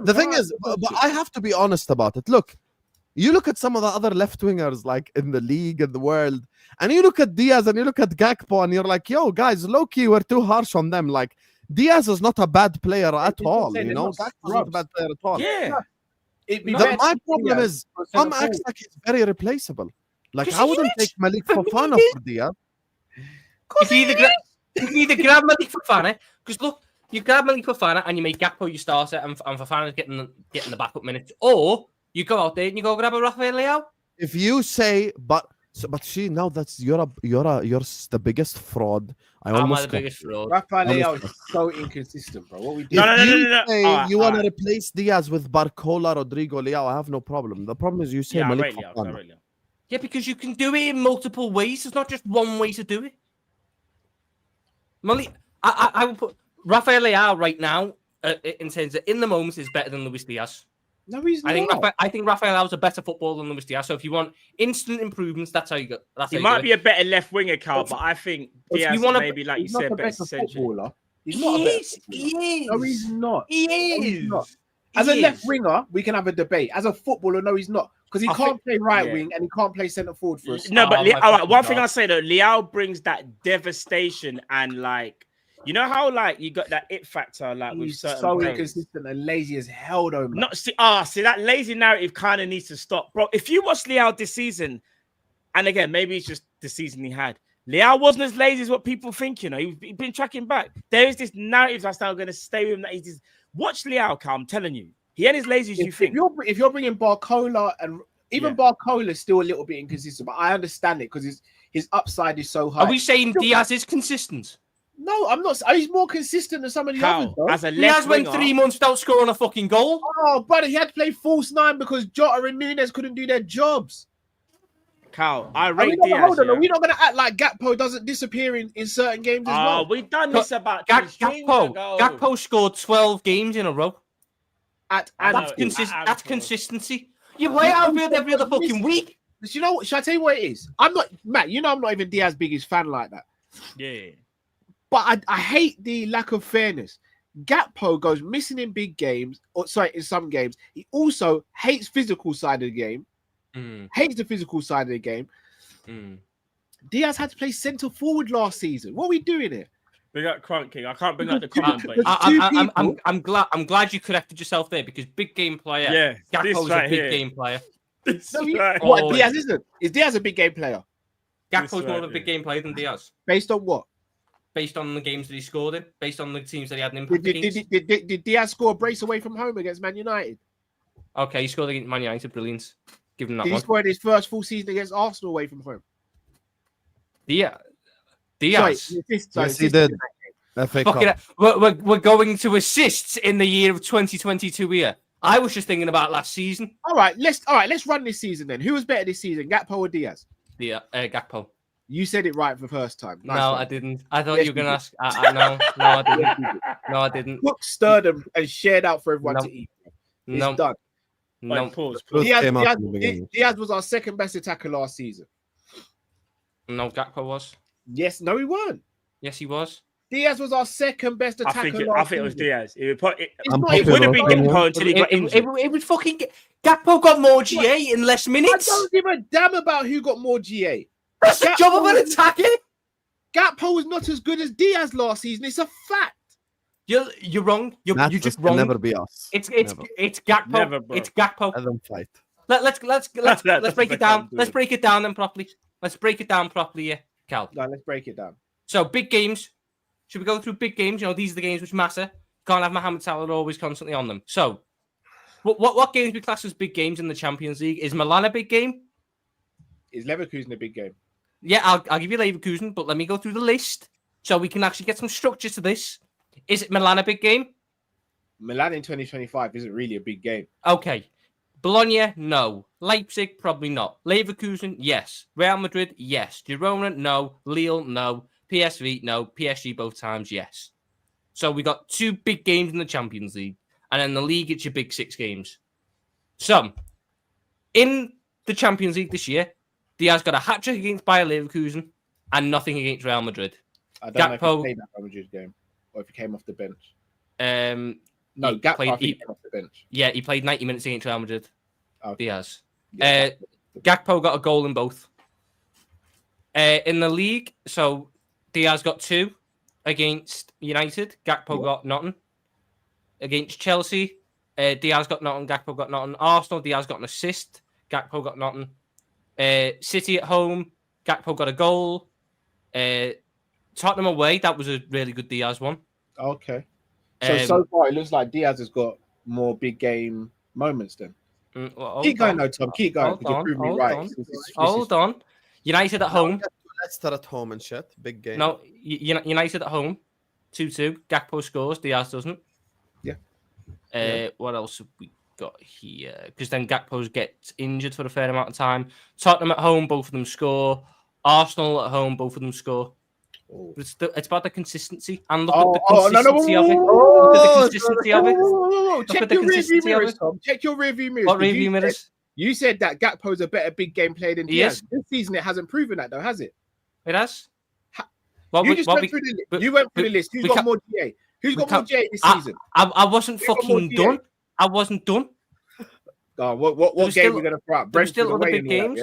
The thing is, but I have to be honest about it. Look, you look at some of the other left wingers like in the league and the world, and you look at Diaz and you look at Gakpo, and you're like, yo, guys, low key, we're too harsh on them. Like, Diaz is not a bad player at all. You know, Gakpo is not a bad player at all. Yeah. My problem is Tom acts like he's very replaceable. Like, I wouldn't take Malik Fofana for Diaz. If you either grab Malik Fofana, because look, you grab Malik Fofana and you make Gakpo your starter, and Fofana's getting the backup minutes, or you go out there and you go grab a Rafael Leao. If you say, but see, now that's you're the biggest fraud. I'm the biggest fraud. Rafael Leao is so inconsistent, bro. What we do? No. You want to replace Diaz with Barcola, Rodrigo, Leao? I have no problem. The problem is you say Malik Fofana. Yeah, because you can do it in multiple ways. There's not just one way to do it. Malik, I will put Rafael Leao right now in terms of in the moment is better than Luis Diaz. No, he's not. I think Rafael Leao's a better footballer than Luis Diaz. So if you want instant improvements, that's how you go. He might be a better left winger, Carl, but I think Diaz maybe, like you said, better footballer. He's not. He is. No, he's not. He is. As a left winger, we can have a debate. As a footballer, no, he's not, because he can't play right wing and he can't play centre forward for us. No, but one thing I say though, Leao brings that devastation and like. You know how like you got that it factor like with certain so players. Inconsistent and lazy as hell though, man. See that lazy narrative kind of needs to stop, bro. If you watch Leao this season, and again maybe it's just the season he had, Leao wasn't as lazy as what people think. You know, he's been tracking back. There is this narrative that's now going to stay with him. That he's just watch Leao, Cal. I'm telling you, he ain't as lazy as you think. If you're bringing Barcola and even Barcola is still a little bit inconsistent, but I understand it because his upside is so high. Are we saying Diaz is consistent? No, I'm not. He's more consistent than some of the others. Though. As a Diaz went 3 months without scoring a fucking goal. Oh, brother, he had to play false nine because Jota and Nunes couldn't do their jobs. Cal, I rate Diaz. We're not going to act like Gakpo doesn't disappear in certain games as well. We've done this about Gakpo scored 12 games in a row. That's consistency. You play outfield every other fucking week. But you know what? Should I tell you what it is? I'm not, Matt, you know I'm not even Diaz's biggest fan like that. Yeah. But I hate the lack of fairness. Gakpo goes missing in big games, in some games. He also hates physical side of the game. hates the physical side of the game. Diaz had to play centre forward last season. What are we doing here? Big up Crunk King. I can't bring up the comment, but I'm glad you corrected yourself there because big game player. Yeah, Gakpo's a big game player. What Diaz isn't? Is Diaz a big game player? Gakpo's more of a big game player than Diaz. Based on what? Based on the games that he scored in, based on the teams that he had an impact against. Did Diaz score a brace away from home against Man United? Okay, he scored against Man United. Brilliant. Give him that Did one. he score in his first full season against Arsenal away from home? Diaz. Yes, he did. We're going to assists in the year of 2022 here. I was just thinking about last season. All right, let's run this season then. Who was better this season, Gakpo or Diaz? Gakpo. You said it right for the first time. Nice one. I didn't. I thought you were going to ask. No, I didn't. No, I didn't. Cook stirred them and shared out for everyone to eat. It's done. No. Pause. Diaz was our second best attacker last season. No, Gakpo was. Yes, no, he weren't. Yes, he was. Diaz was our second best attacker. I think it was Diaz. It would have been Gakpo until he got injured. It was fucking. Gakpo got more GA in less minutes. I don't give a damn about who got more GA. That's the job of an attacker. Gakpo was not as good as Diaz last season. It's a fact. You're wrong. You're just wrong. Never be us. It's Gakpo. Never, it's Gakpo. Let them fight. Let's break it down. Let's break it down then properly. Let's break it down properly, yeah, Cal. No, let's break it down. So big games. Should we go through big games? You know, these are the games which matter. Can't have Mohamed Salah always constantly on them. So, what games we class as big games in the Champions League? Is Milan a big game? Is Leverkusen a big game? Yeah, I'll give you Leverkusen, but let me go through the list so we can actually get some structure to this. Is it Milan a big game? Milan in 2025 isn't really a big game. Okay. Bologna, no. Leipzig, probably not. Leverkusen, yes. Real Madrid, yes. Girona, no. Lille, no. PSV, no. PSG, both times, yes. So we got 2 big games in the Champions League. And in the league, it's your big 6 games. So, in the Champions League this year, Diaz got a hat-trick against Bayer Leverkusen and nothing against Real Madrid. I don't know if he played that Real Madrid game or if he came off the bench. No, Gakpo came off the bench. Yeah, he played 90 minutes against Real Madrid. Okay. Diaz. Gakpo got a goal in both. In the league, so Diaz got 2 against United. Gakpo got nothing. Against Chelsea, Diaz got nothing. Gakpo got nothing. Arsenal, Diaz got an assist. Gakpo got nothing. City at home, Gakpo got a goal. Tottenham away, that was a really good Diaz one. Okay. So far, it looks like Diaz has got more big game moments then. Keep going, though, Tom. Keep going. You're proving me right. Hold on. United at home. Leicester at home and shit. Big game. No, United at home. 2-2. Gakpo scores. Diaz doesn't. Yeah. What else have we got here? Because then Gakpo gets injured for a fair amount of time. Tottenham at home, both of them score. Arsenal at home, both of them score. But it's about the consistency and look at the consistency of it. Look at the consistency of it. Check your review mirrors, Tom. Check your review mirrors. What review mirrors? You said that Gakpo's a better big game player than Diaz. This season, it hasn't proven that, though, has it? It has. You went through the list. Who's got more GA? Who's got more GA this season? I wasn't fucking done. I wasn't done. What game are we going to throw out? There's still other big games.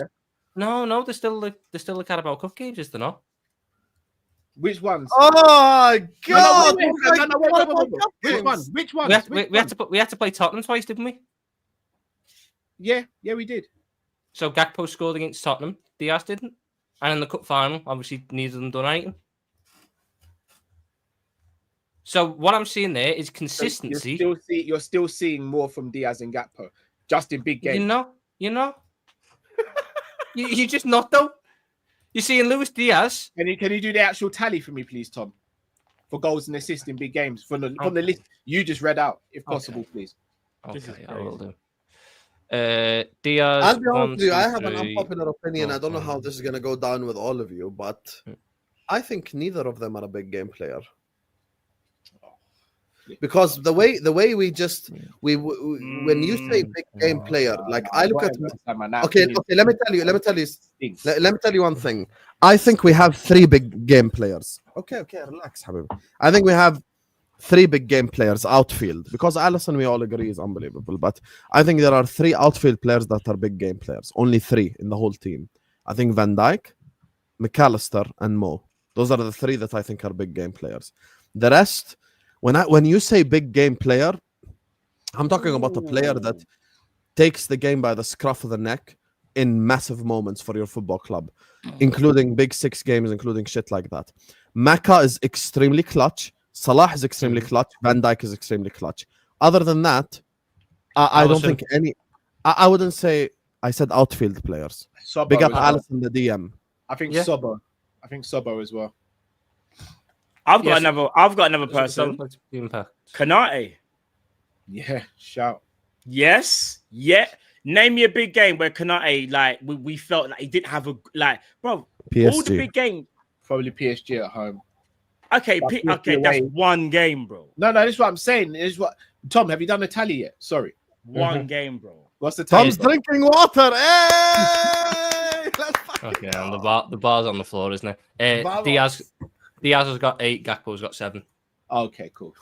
No, there's still the Carabao Cup games, is there not? Which ones? Oh God! Which ones? We had to play Tottenham twice, didn't we? Yeah, we did. So Gakpo scored against Tottenham. Diaz didn't. And in the cup final, obviously, neither of them done anything. So what I'm seeing there is consistency. So you're still seeing more from Diaz and Gakpo, just in big games. You know. you just not though. You're seeing Luis Diaz. Can you do the actual tally for me, please, Tom? For goals and assists in big games from the list you just read out, if possible, please. Okay, I will do. Diaz. I'll be honest with you, I have an unpopular opinion. I don't know how this is gonna go down with all of you, but I think neither of them are a big game player. Because the way we when you say big game player, like I look at okay, let me tell you one thing. I think we have 3 big game players. Okay, relax, Habib. I think we have 3 big game players outfield, because Alisson, we all agree, is unbelievable. But I think there are 3 outfield players that are big game players. Only 3 in the whole team. I think Van Dijk, McAllister, and Mo. Those are the 3 that I think are big game players. The rest, when you say big game player, I'm talking about a player that takes the game by the scruff of the neck in massive moments for your football club, including big 6 games, including shit like that. Maka is extremely clutch. Salah is extremely clutch. Van Dijk is extremely clutch. Other than that, I don't think any... I wouldn't say... I said outfield players. Sobo Big up as well. Alisson, the DM. I think Sobo. I think Sobo as well. I've got another person. Kanate. Yeah, shout. Yes. Yeah. Name me a big game where Kanate, like, we felt like he didn't have a, like, bro, PSG. all the big game. Probably PSG at home. Okay, that's one game, bro. No, this is what I'm saying. This is what Tom, have you done the tally yet? Sorry. One game, bro. What's the tally? Tom's drinking water. Hey! Okay, and the bar's on the floor, isn't it? Diaz has got 8, Gakpo's got 7. Okay, cool.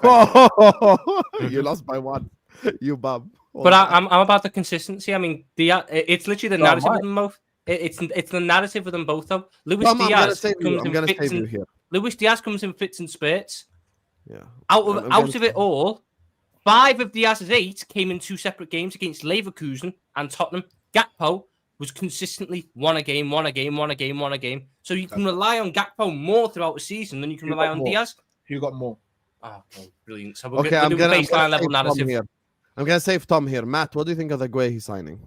You lost by 1. You bum. But I'm about the consistency. I mean, Diaz, it's literally the narrative of them both. It's the narrative of them both, though. Luis Diaz comes in fits and spurts. Yeah. Out of it all, 5 of Diaz's 8 came in 2 separate games against Leverkusen and Tottenham. Gakpo was consistently one a game. So you can rely on Gakpo more throughout the season than you can rely on Diaz. Who got more? Oh, brilliant. So we're doing baseline level narrative here. I'm going to save Tom here. Matt, what do you think of the Guehi signing?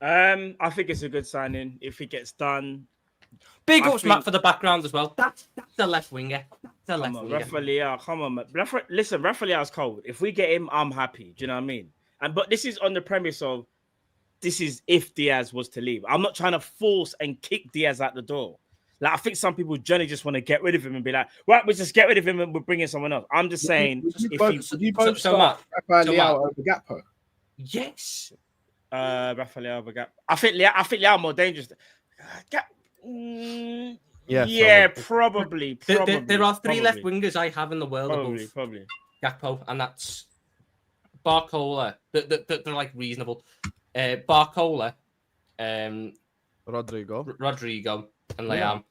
I think it's a good signing if it gets done. Big ups, Matt, for the background as well. That's the left winger. Rafael, come on, man. Listen, Rafael's cold. If we get him, I'm happy. Do you know what I mean? But this is on the premise of this is if Diaz was to leave. I'm not trying to force and kick Diaz out the door. Like, I think some people generally just want to get rid of him and be like, right, we just get rid of him and we're bringing someone else. I'm just saying. You both start Rafael over Gakpo? Yes. Rafael over Gakpo. I think Leao more dangerous. Yeah, probably. There are 3 left wingers I have in the world. Probably. Gakpo, and that's Barcola. They're like reasonable. Barcola, Rodrigo, and Leao.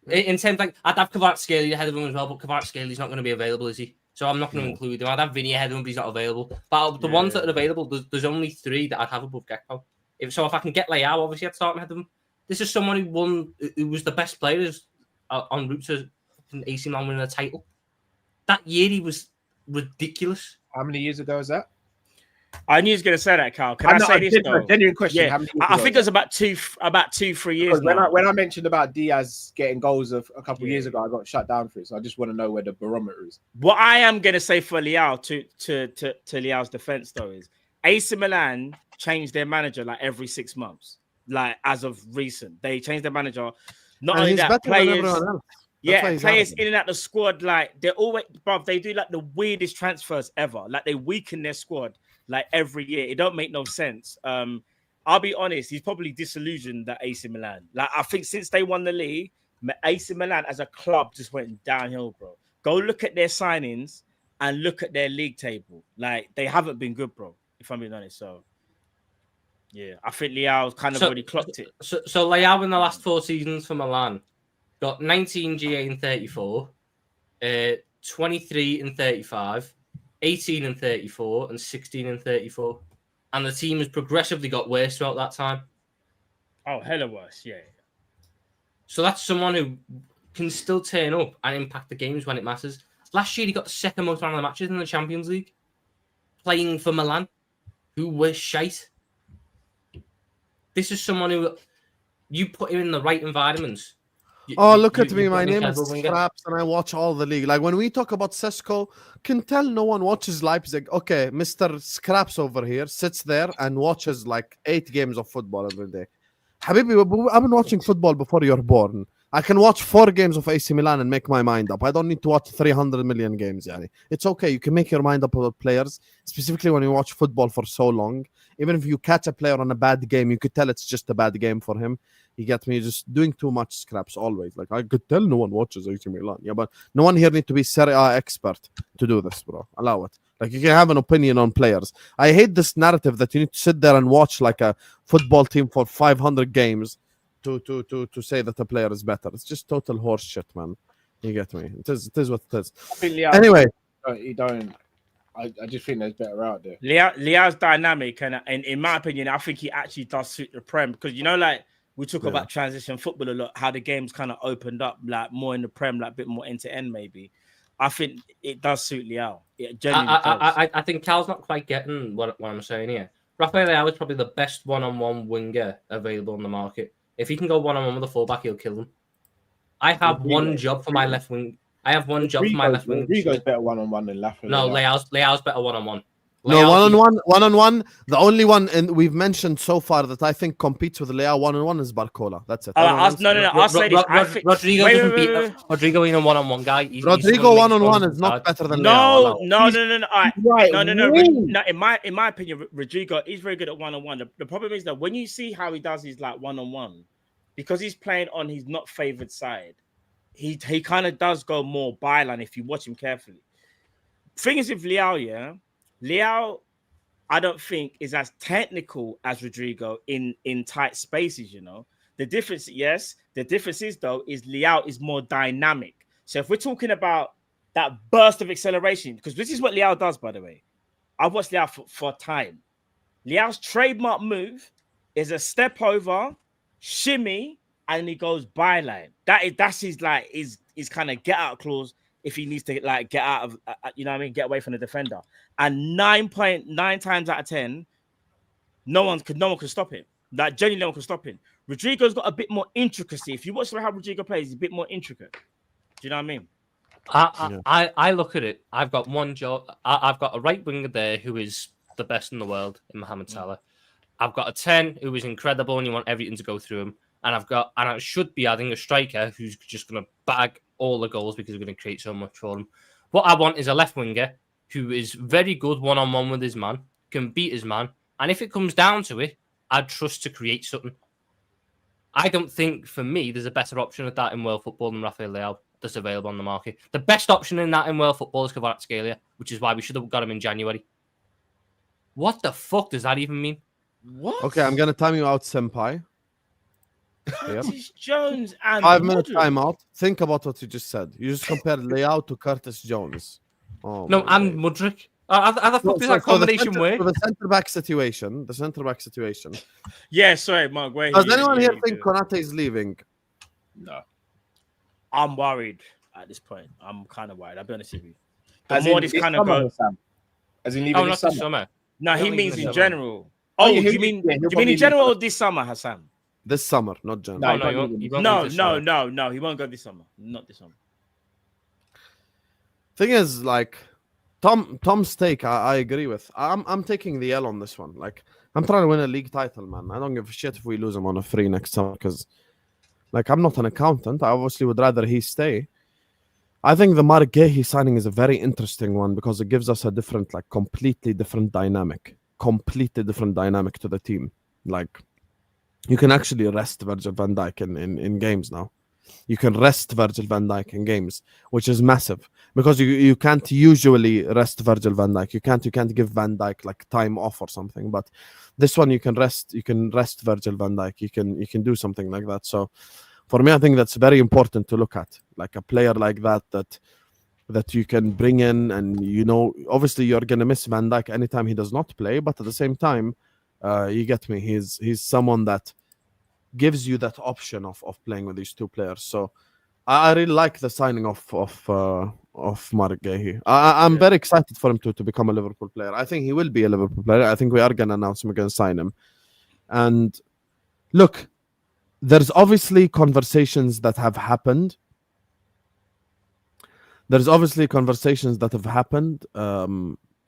In terms, like, I'd have Kvaratskhelia ahead of him as well, but Kvaratskhelia not going to be available, is he? So I'm not going to include him. I'd have Vinny ahead of him, but he's not available. But the ones that are available, there's only 3 that I'd have above Gakpo. If I can get Leao, obviously I'd start him ahead of him. This is someone who was the best players en route to AC Milan winning a title. That year he was ridiculous. How many years ago was that? I knew he was going to say that, Carl. Can I say this? Genuine question. Yeah, I think it was about 2-3 years. When I mentioned about Diaz getting goals a couple of years ago, I got shut down for it. So I just want to know where the barometer is. What I am going to say for Leao to Leao's defense though is AC Milan changed their manager like every 6 months. Like as of recent, they changed their manager. Not only that, players in and out the squad, like they're always, bruv, they do like the weirdest transfers ever. Like they weaken their squad like every year. It don't make no sense. I'll be honest, he's probably disillusioned at AC Milan. Like I think since they won the league, AC Milan as a club just went downhill, bro. Go look at their signings and look at their league table. Like they haven't been good, bro. If I'm being honest, so. Yeah, I think Leao kind of already clocked it. So Leao in the last 4 seasons for Milan got 19 GA in 34, 23 in 35, 18 in 34, and 16 in 34. And the team has progressively got worse throughout that time. Oh, hella worse, yeah. So that's someone who can still turn up and impact the games when it matters. Last year, he got the 2nd most man of the matches in the Champions League, playing for Milan, who were shite. This is someone who you put him in the right environments. Look at me. My name is Scraps and I watch all the league. Like when we talk about Sesko, can tell no one watches Leipzig. Okay, Mr. Scraps over here sits there and watches like 8 games of football every day. Habibi, I've been watching football before you're born. I can watch 4 games of AC Milan and make my mind up. I don't need to watch 300 million games. Yani. It's okay. You can make your mind up about players, specifically when you watch football for so long. Even if you catch a player on a bad game, you could tell it's just a bad game for him. You get me? Just doing too much scraps always. Like, I could tell no one watches AC Milan. Yeah, but no one here need to be Serie A expert to do this, bro. Allow it. Like, you can have an opinion on players. I hate this narrative that you need to sit there and watch like a football team for 500 games to say that a player is better. It's just total horse shit, man. You get me? It is what it is. Anyway, you don't. I just think there's better out there. Leao's dynamic, and in my opinion, I think he actually does suit the Prem because like we talk about transition football a lot, how the game's kind of opened up, like more in the Prem, like a bit more end to end, maybe. I think it does suit Leao. It genuinely does. I think Cal's not quite getting what I'm saying here. Rafael Leao is probably the best one-on-one winger available on the market. If he can go one-on-one with a fullback, he'll kill them. I have one job for my left wing. Rodrigo's better one-on-one than Rafael. No, Leao's better one-on-one. No, one-on-one. The only one we've mentioned so far that I think competes with Leao one-on-one is Barcola. That's it. I'll say this. Rodrigo doesn't beat Rodrigo in a one-on-one guy. Rodrigo one-on-one is not better than Leao. No. No. In my opinion, Rodrigo is very good at one-on-one. The problem is that when you see how he does his like one-on-one, because he's playing on his not favored side, he kind of does go more byline if you watch him carefully. Thing is with Leao, Leao, I don't think is as technical as Rodrigo in tight spaces, The difference is though, is Leao is more dynamic. So if we're talking about that burst of acceleration, because this is what Leao does, by the way. I've watched Leao for time. Leao's trademark move is a step over, shimmy, and he goes byline. That's his his kind of get out clause. If he needs to like get out of, get away from the defender, and 9.9 times out of 10, no one could stop him. Like genuinely, no one could stop him. Rodrigo's got a bit more intricacy. If you watch how Rodrigo plays, he's a bit more intricate. Do you know what I mean? I look at it. I've got one job. I've got a right winger there who is the best in the world in Mohamed Salah. I've got a 10 who is incredible, and you want everything to go through him. And I should be adding a striker who's just going to bag all the goals because we're going to create so much for him. What I want is a left winger who is very good one-on-one with his man, can beat his man, and if it comes down to it, I'd trust to create something. I don't think, for me, there's a better option at that in world football than Rafael Leao that's available on the market. The best option in that in world football is Kvaratskhelia, which is why we should have got him in January. What the fuck does that even mean? What? Okay, I'm going to time you out, Senpai. Curtis Jones and 5 minute timeout. Think about what you just said. You just compared Leao to Curtis Jones. Oh, no, and Mudryk. How the fuck does that combination work? The centre back situation. Yeah, sorry, Mark. Does anyone here think Konate is leaving? No. I'm worried at this point. I'm kind of worried. I'll be honest with you. As in this kind of goes. As in leaving this summer? No, he means in general. Oh, do you mean in general or this summer, Hassan? This summer, not January. No, he won't go this summer. Not this summer. Thing is, like, Tom's take, I agree with. I'm taking the L on this one. Like, I'm trying to win a league title, man. I don't give a shit if we lose him on a free next summer because, like, I'm not an accountant. I obviously would rather he stay. I think the Mark Guehi signing is a very interesting one because it gives us a different, like, completely different dynamic to the team. Like, you can actually rest Virgil van Dijk in games now. You can rest Virgil van Dijk in games, which is massive because you can't usually rest Virgil van Dijk. You can't give Van Dijk like time off or something. But this one you can rest Virgil van Dijk. You can do something like that. So for me, I think that's very important to look at, like a player like that you can bring in, and obviously you're gonna miss Van Dijk anytime he does not play, but at the same time. You get me. He's someone that gives you that option of playing with these two players. So I really like the signing of Mark Guehi. I'm very excited for him to become a Liverpool player. I think he will be a Liverpool player. I think we are gonna announce him. We're gonna sign him. And look, there's obviously conversations that have happened.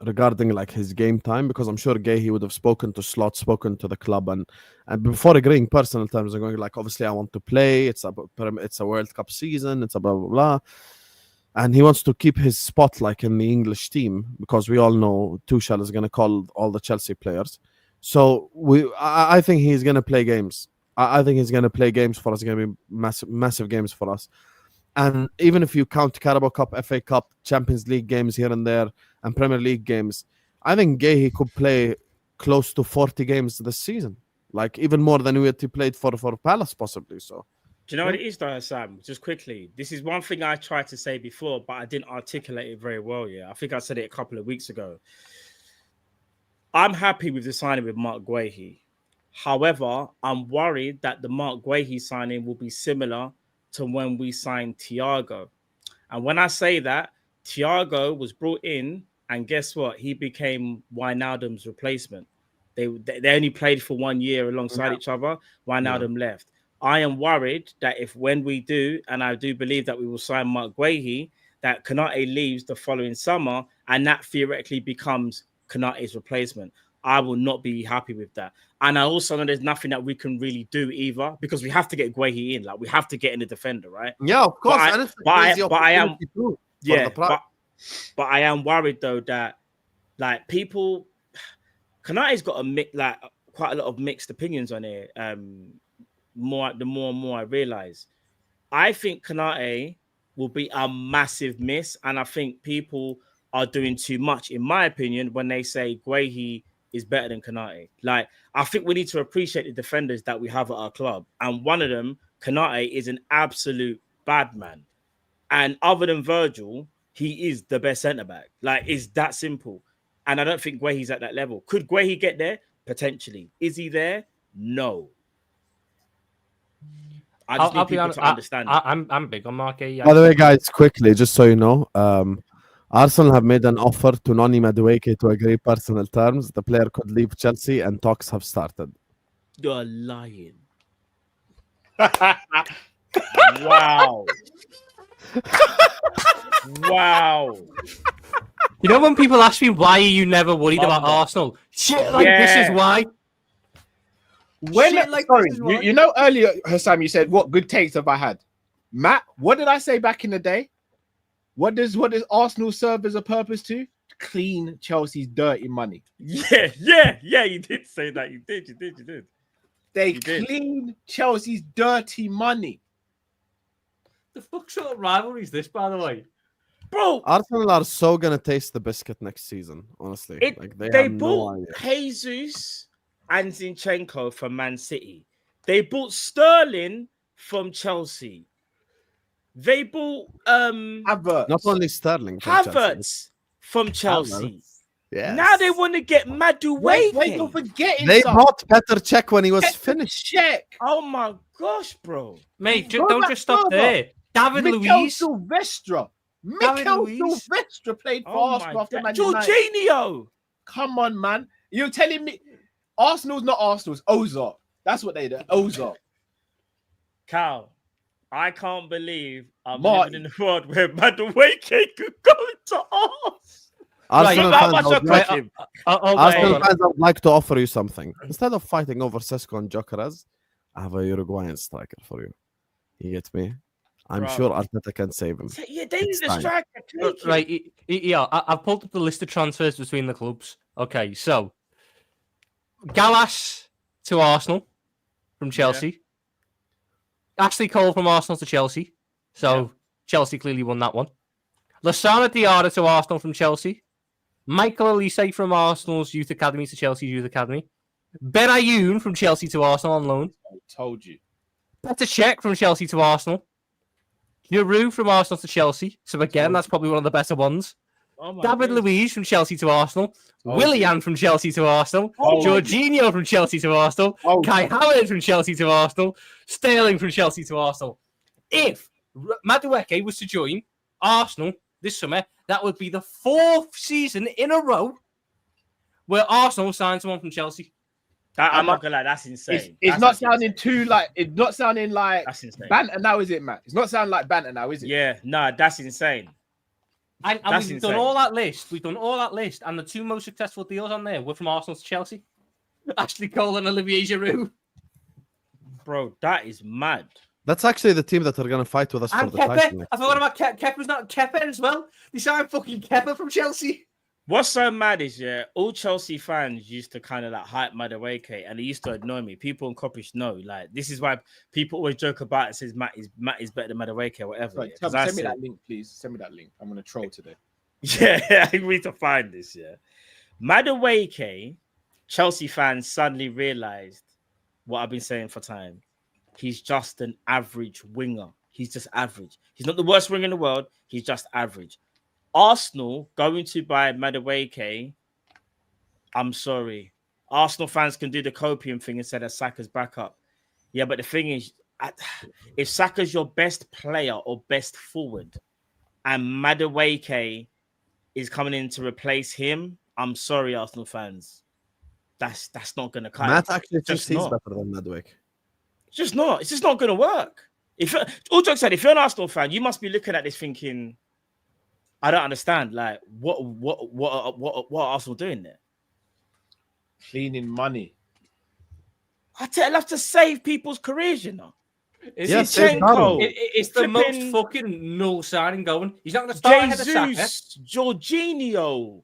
regarding like his game time, because I'm sure Guehi would have spoken to Slot, spoken to the club, and before agreeing personal terms, and going like, obviously I want to play. It's a World Cup season. It's a blah blah blah, and he wants to keep his spot like in the English team, because we all know Tuchel is going to call all the Chelsea players. So I think he's going to play games. I think he's going to play games for us. It's going to be massive games for us. And even if you count Carabao Cup, FA Cup, Champions League games here and there, and Premier League games, I think Guehi could play close to 40 games this season, like even more than he played for Palace possibly. So, do you know what it is, though, Sam? Just quickly, this is one thing I tried to say before, but I didn't articulate it very well. Yeah, I think I said it a couple of weeks ago. I'm happy with the signing with Mark Guehi. However, I'm worried that the Mark Guehi signing will be similar to when we signed Thiago. And when I say that, Thiago was brought in, and guess what? He became Wijnaldum's replacement. They only played for 1 year alongside each other. Wijnaldum left. I am worried that if when we do, and I do believe that we will sign Mark Guehi, that Konate leaves the following summer, and that theoretically becomes Konate's replacement. I will not be happy with that. And I also know there's nothing that we can really do either, because we have to get Guehi in. Like, we have to get in the defender, right? Yeah, of course. But I am worried though that like people, Konate's got quite a lot of mixed opinions on it. The more and more I realize, I think Konate will be a massive miss, and I think people are doing too much, in my opinion, when they say Guehi is better than Konate. Like, I think we need to appreciate the defenders that we have at our club. And one of them, Konate, is an absolute bad man. And other than Virgil, he is the best centre-back. Like, it's that simple. And I don't think Guehi's at that level. Could Guehi get there? Potentially. Is he there? No. I just need people to understand. I'm big on Mark Guehi. By the way, guys, quickly, just so you know, Arsenal have made an offer to Noni Madueke to agree personal terms. The player could leave Chelsea, and talks have started. You're lying. Wow. Wow. You know when people ask me, why are you never worried about Arsenal? Shit like this is why. You know, earlier, Hassam, you said, what good takes have I had? Matt, what did I say back in the day? What does Arsenal serve as a purpose to? Clean Chelsea's dirty money. Yeah, you did say that. You did. They clean Chelsea's dirty money. The fuck sort of rivalry is this, by the way? Bro, Arsenal are so gonna taste the biscuit next season, honestly. They bought Jesus and Zinchenko from Man City. They bought Sterling from Chelsea. They bought Havertz. Not only Sterling, Havertz from Chelsea. Yeah. Now they want to get Madueke. Wait, you're forgetting. They bought Petr Cech when he was finished. Check. Oh my gosh, bro. Mate, don't just stop there. David Luiz. Silvestre played for Arsenal after Man United. Jorginho. Come on, man. You're telling me Arsenal's not Arsenal's Ozark. That's what they do. Ozark. Cal, I can't believe I'm living in a world where Madueke could go to us. Arsenal fans would like to offer you something. Instead of fighting over Sesko and Gyökeres, I have a Uruguayan striker for you. You get me? I'm sure Arteta can save him. Yeah, they need a striker. Right, yeah, I've pulled up the list of transfers between the clubs. Okay, so Gallas to Arsenal from Chelsea. Yeah. Ashley Cole from Arsenal to Chelsea. So Chelsea clearly won that one. Lassana Diarra to Arsenal from Chelsea. Michael Olise from Arsenal's Youth Academy to Chelsea's Youth Academy. Benayoun from Chelsea to Arsenal on loan. I told you. Petr Cech from Chelsea to Arsenal. Giroud from Arsenal to Chelsea. So again, that's probably one of the better ones. David Luiz from Chelsea to Arsenal. Willian from Chelsea to Arsenal. Jorginho from Chelsea to Arsenal. Kai Havertz from Chelsea to Arsenal. Sterling from Chelsea to Arsenal. If Madueke was to join Arsenal this summer, that would be the 4th season in a row where Arsenal signed someone from Chelsea. I'm not gonna lie, that's insane. It's not sounding like that's insane. Banter now, is it, Matt? It's not sounding like banter now, is it? Yeah, no, that's insane. And we've done all that list. We've done all that list, and the two most successful deals on there were from Arsenal to Chelsea. Ashley Cole and Olivier Giroud. Bro, that is mad. That's actually the team that are going to fight with us And for the title. I forgot about Kepa's not Kepa as well. They signed fucking Kepa from Chelsea. What's so mad is, all Chelsea fans used to kind of like hype Madueke, and it used to annoy me. People in Coppish know, like, this is why people always joke about it and says Matt is better than Madueke or whatever. Right, send me that link, please. Send me that link. I'm going to troll today. Yeah, I need to find this, Madueke, Chelsea fans suddenly realized what I've been saying for time. He's just an average winger. He's just average. He's not the worst winger in the world. He's just average. Arsenal going to buy Madueke. I'm sorry. Arsenal fans can do the copium thing and say that Saka's backup. Yeah, but the thing is, if Saka's your best player or best forward and Madueke is coming in to replace him, I'm sorry, Arsenal fans. That's not going to cut. Matt actually thinks he's better than Madueke. It's just not. It's just not going to work. All jokes aside, if you're an Arsenal fan, you must be looking at this thinking, I don't understand. Like, what are Arsenal doing there? Cleaning money. I love to save people's careers, you know. It's the most fucking null signing going. He's not going to start ahead of Saka. Jorginho,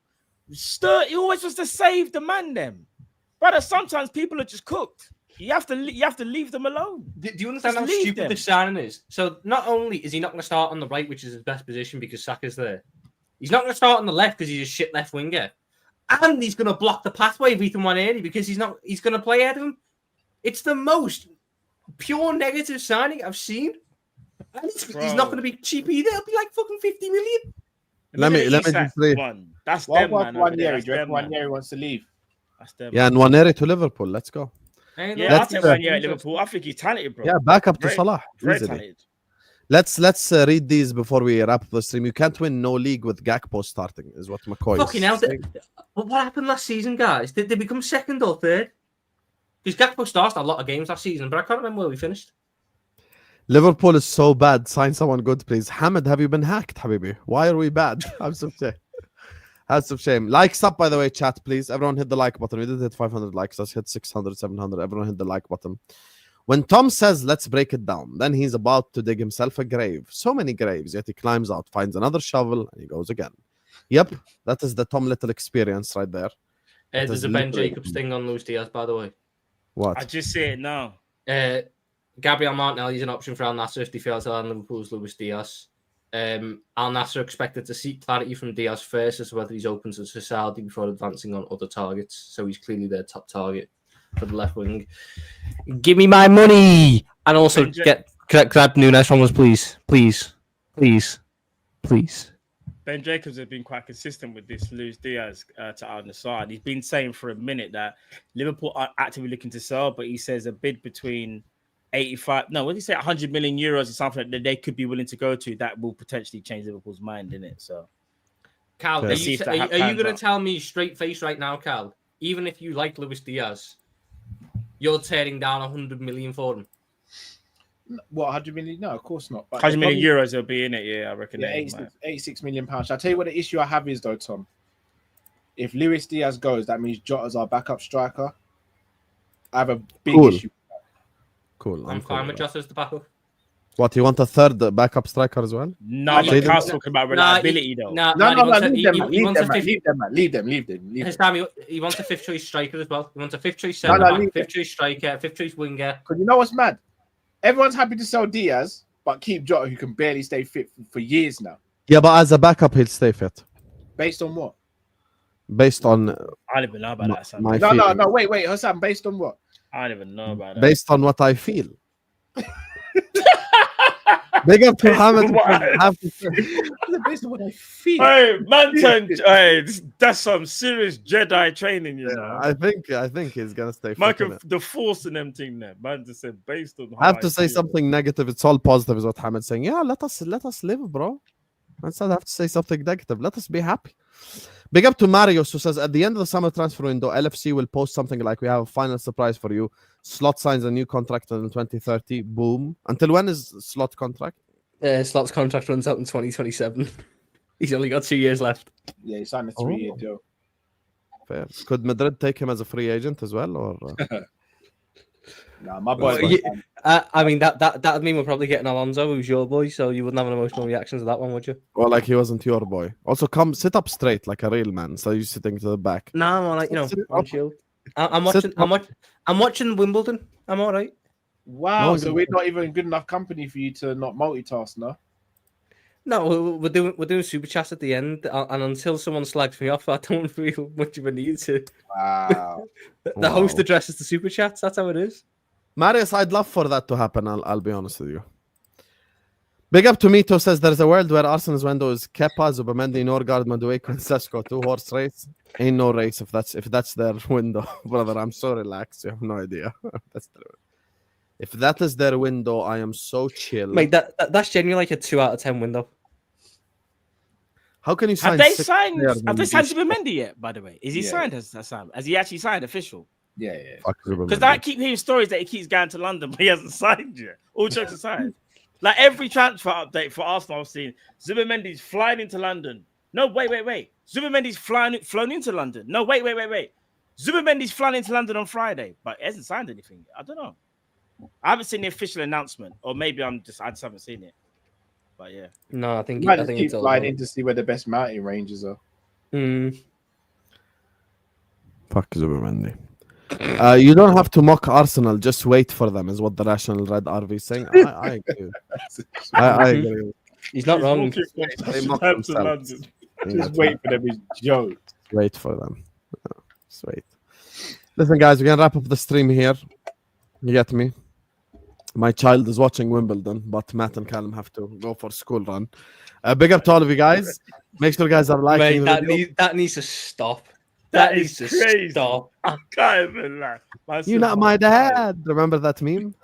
he always wants to save the man. Them, brother. Sometimes people are just cooked. You have to leave them alone. Do you understand how stupid this signing is? So not only is he not going to start on the right, which is his best position because Saka's there, he's not going to start on the left because he's a shit left winger, and he's going to block the pathway of Ethan Nwaneri because he's going to play ahead of him. It's the most pure negative signing I've seen. And he's not going to be cheap either. It'll be like fucking 50 million. Let me just say. That's them, man. Nwaneri wants to leave. That's them. Yeah, and Nwaneri to Liverpool. Let's go. Yeah, I'll take Nwaneri at Liverpool. I think he's talented, bro. Yeah, back up to Salah. Very talented. Let's read these before we wrap up the stream. You can't win no league with Gakpo starting, is what McCoy fucking is saying. What happened last season, guys? Did they become second or third? Because Gakpo started a lot of games last season, but I can't remember where we finished. Liverpool is so bad. Sign someone good, please. Hamid, have you been hacked, Habibi? Why are we bad? Have some shame. Have some shame. Likes up, by the way, chat, please. Everyone hit the like button. We did hit 500 likes. Let's hit 600, 700. Everyone hit the like button. When Tom says, let's break it down, then he's about to dig himself a grave. So many graves, yet he climbs out, finds another shovel, and he goes again. Yep, that is the Tom Little experience right there. There's a Ben Jacobs thing on Luis Diaz, by the way. What? I just see it now. Gabriel Martinelli is an option for Al Nassr if they fail to land Liverpool's Luis Diaz. Al Nassr expected to seek clarity from Diaz first as to whether he's open to Saudi before advancing on other targets. So he's clearly their top target for the left wing. Give me my money! And also grab Nunes from us, please. Please. Ben Jacobs has been quite consistent with this Luis Diaz to Al Nassr. He's been saying for a minute that Liverpool are actively looking to sell, but he says a bid between 100 million euros or something that they could be willing to go to that will potentially change Liverpool's mind, in it. So, Cal, are you going to tell me straight face right now, Cal? Even if you like Luis Diaz, you're tearing down 100 million for him. What, 100 million? No, of course not. But 100 million euros will be in it, I reckon. Yeah, 86 million pounds. I'll tell you what the issue I have is, though, Tom. If Luis Diaz goes, that means Jota's our backup striker. I have a big issue. Cool. I'm fine with Jota as the backup. What, you want a third backup striker as well? No, but Carl's talking about reliability, though. No, leave them. His time, he wants a fifth choice striker as well. He wants a fifth choice centre-back, fifth choice striker, fifth choice winger. Because you know what's mad? Everyone's happy to sell Diaz, but keep Jota, who can barely stay fit for years now. Yeah, but as a backup, he'll stay fit. Based on what? Based on... I don't even know about that, Sam. No, wait, Hassan, based on what? I don't even know about that. Based on what I feel. Big up to Hamid. Based on what I feel. Hey, man, that's some serious Jedi training, you know. I think he's gonna stay. Michael, the force in them thing there, man. Just said based on. I have to say something negative. It's all positive, is what Hamid's saying. Yeah, let us live, bro. Instead, I have to say something negative. Let us be happy. Big up to Marius, who says, at the end of the summer transfer window, LFC will post something like, we have a final surprise for you. Slot signs a new contract in 2030. Boom. Until when is Slot contract? Slot's contract runs out in 2027. He's only got 2 years left. Yeah, he signed a 3-year deal. Fair. Could Madrid take him as a free agent as well, or? Nah, my boy. I mean, that would mean we're probably getting Alonso, who's your boy, so you wouldn't have an emotional reaction to that one, would you? Well, like he wasn't your boy. Also, come sit up straight like a real man. So you're sitting to the back. No, I'm all right. You know, I'm chill. I'm watching Wimbledon. I'm all right. Wow, so we're not even good enough company for you to not multitask, no? No, we're doing super chats at the end, and until someone slags me off, I don't feel much of a need to. Wow. The host addresses the super chats. That's how it is. Marius, I'd love for that to happen. I'll be honest with you. Big up to Mito says there's a world where Arsenal's window is Kepa, Zubimendi, Norgard, Madueke, and Sesko. 2-horse race. Ain't no race if that's their window, brother. I'm so relaxed. You have no idea. That's true. If that is their window, I am so chill. Mate, that's genuinely like a 2 out of 10 window. How can you sign? Have they signed Zubimendi yet? By the way, is he signed? Has he actually signed official? Yeah. Because I keep hearing stories that he keeps going to London, but he hasn't signed yet. All jokes aside, like every transfer update for Arsenal, I've seen Zubimendi's flying into London. No, wait. Zubimendi's flown into London. No, wait. Zubimendi's flying into London on Friday, but he hasn't signed anything. I don't know. I haven't seen the official announcement, or maybe I just haven't seen it. But yeah, no, I think keep flying in to see where the best mountain ranges are. Fuck Zubimendi. You don't have to mock Arsenal. Just wait for them, is what the Rational Red RV is saying. I agree. I agree. He's not wrong. They mock themselves. Just wait for them. Joe. Wait for them. Just wait. Listen, guys, we're gonna wrap up the stream here. You get me? My child is watching Wimbledon, but Matt and Callum have to go for school run. Big up to all of you guys. Make sure you guys are liking the video. That needs to stop. That needs to stop. I can't even laugh. You're not my dad. Remember that meme?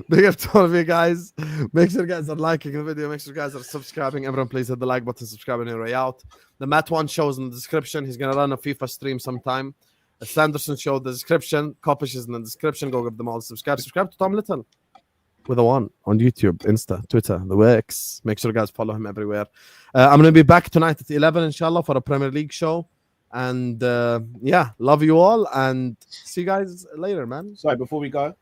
Big up to all of you guys. Make sure you guys are liking the video. Make sure you guys are subscribing. Everyone, please hit the like button, subscribe on your way out. The Matt One show is in the description. He's going to run a FIFA stream sometime. A Sanderson show, the description. Kopish is in the description. Go give them all a subscribe. Subscribe to Tom Little with a 1 on YouTube, Insta, Twitter, the Wix. Make sure you guys follow him everywhere. I'm going to be back tonight at 11, inshallah, for a Premier League show. And yeah, love you all and see you guys later, man. Sorry, before we go,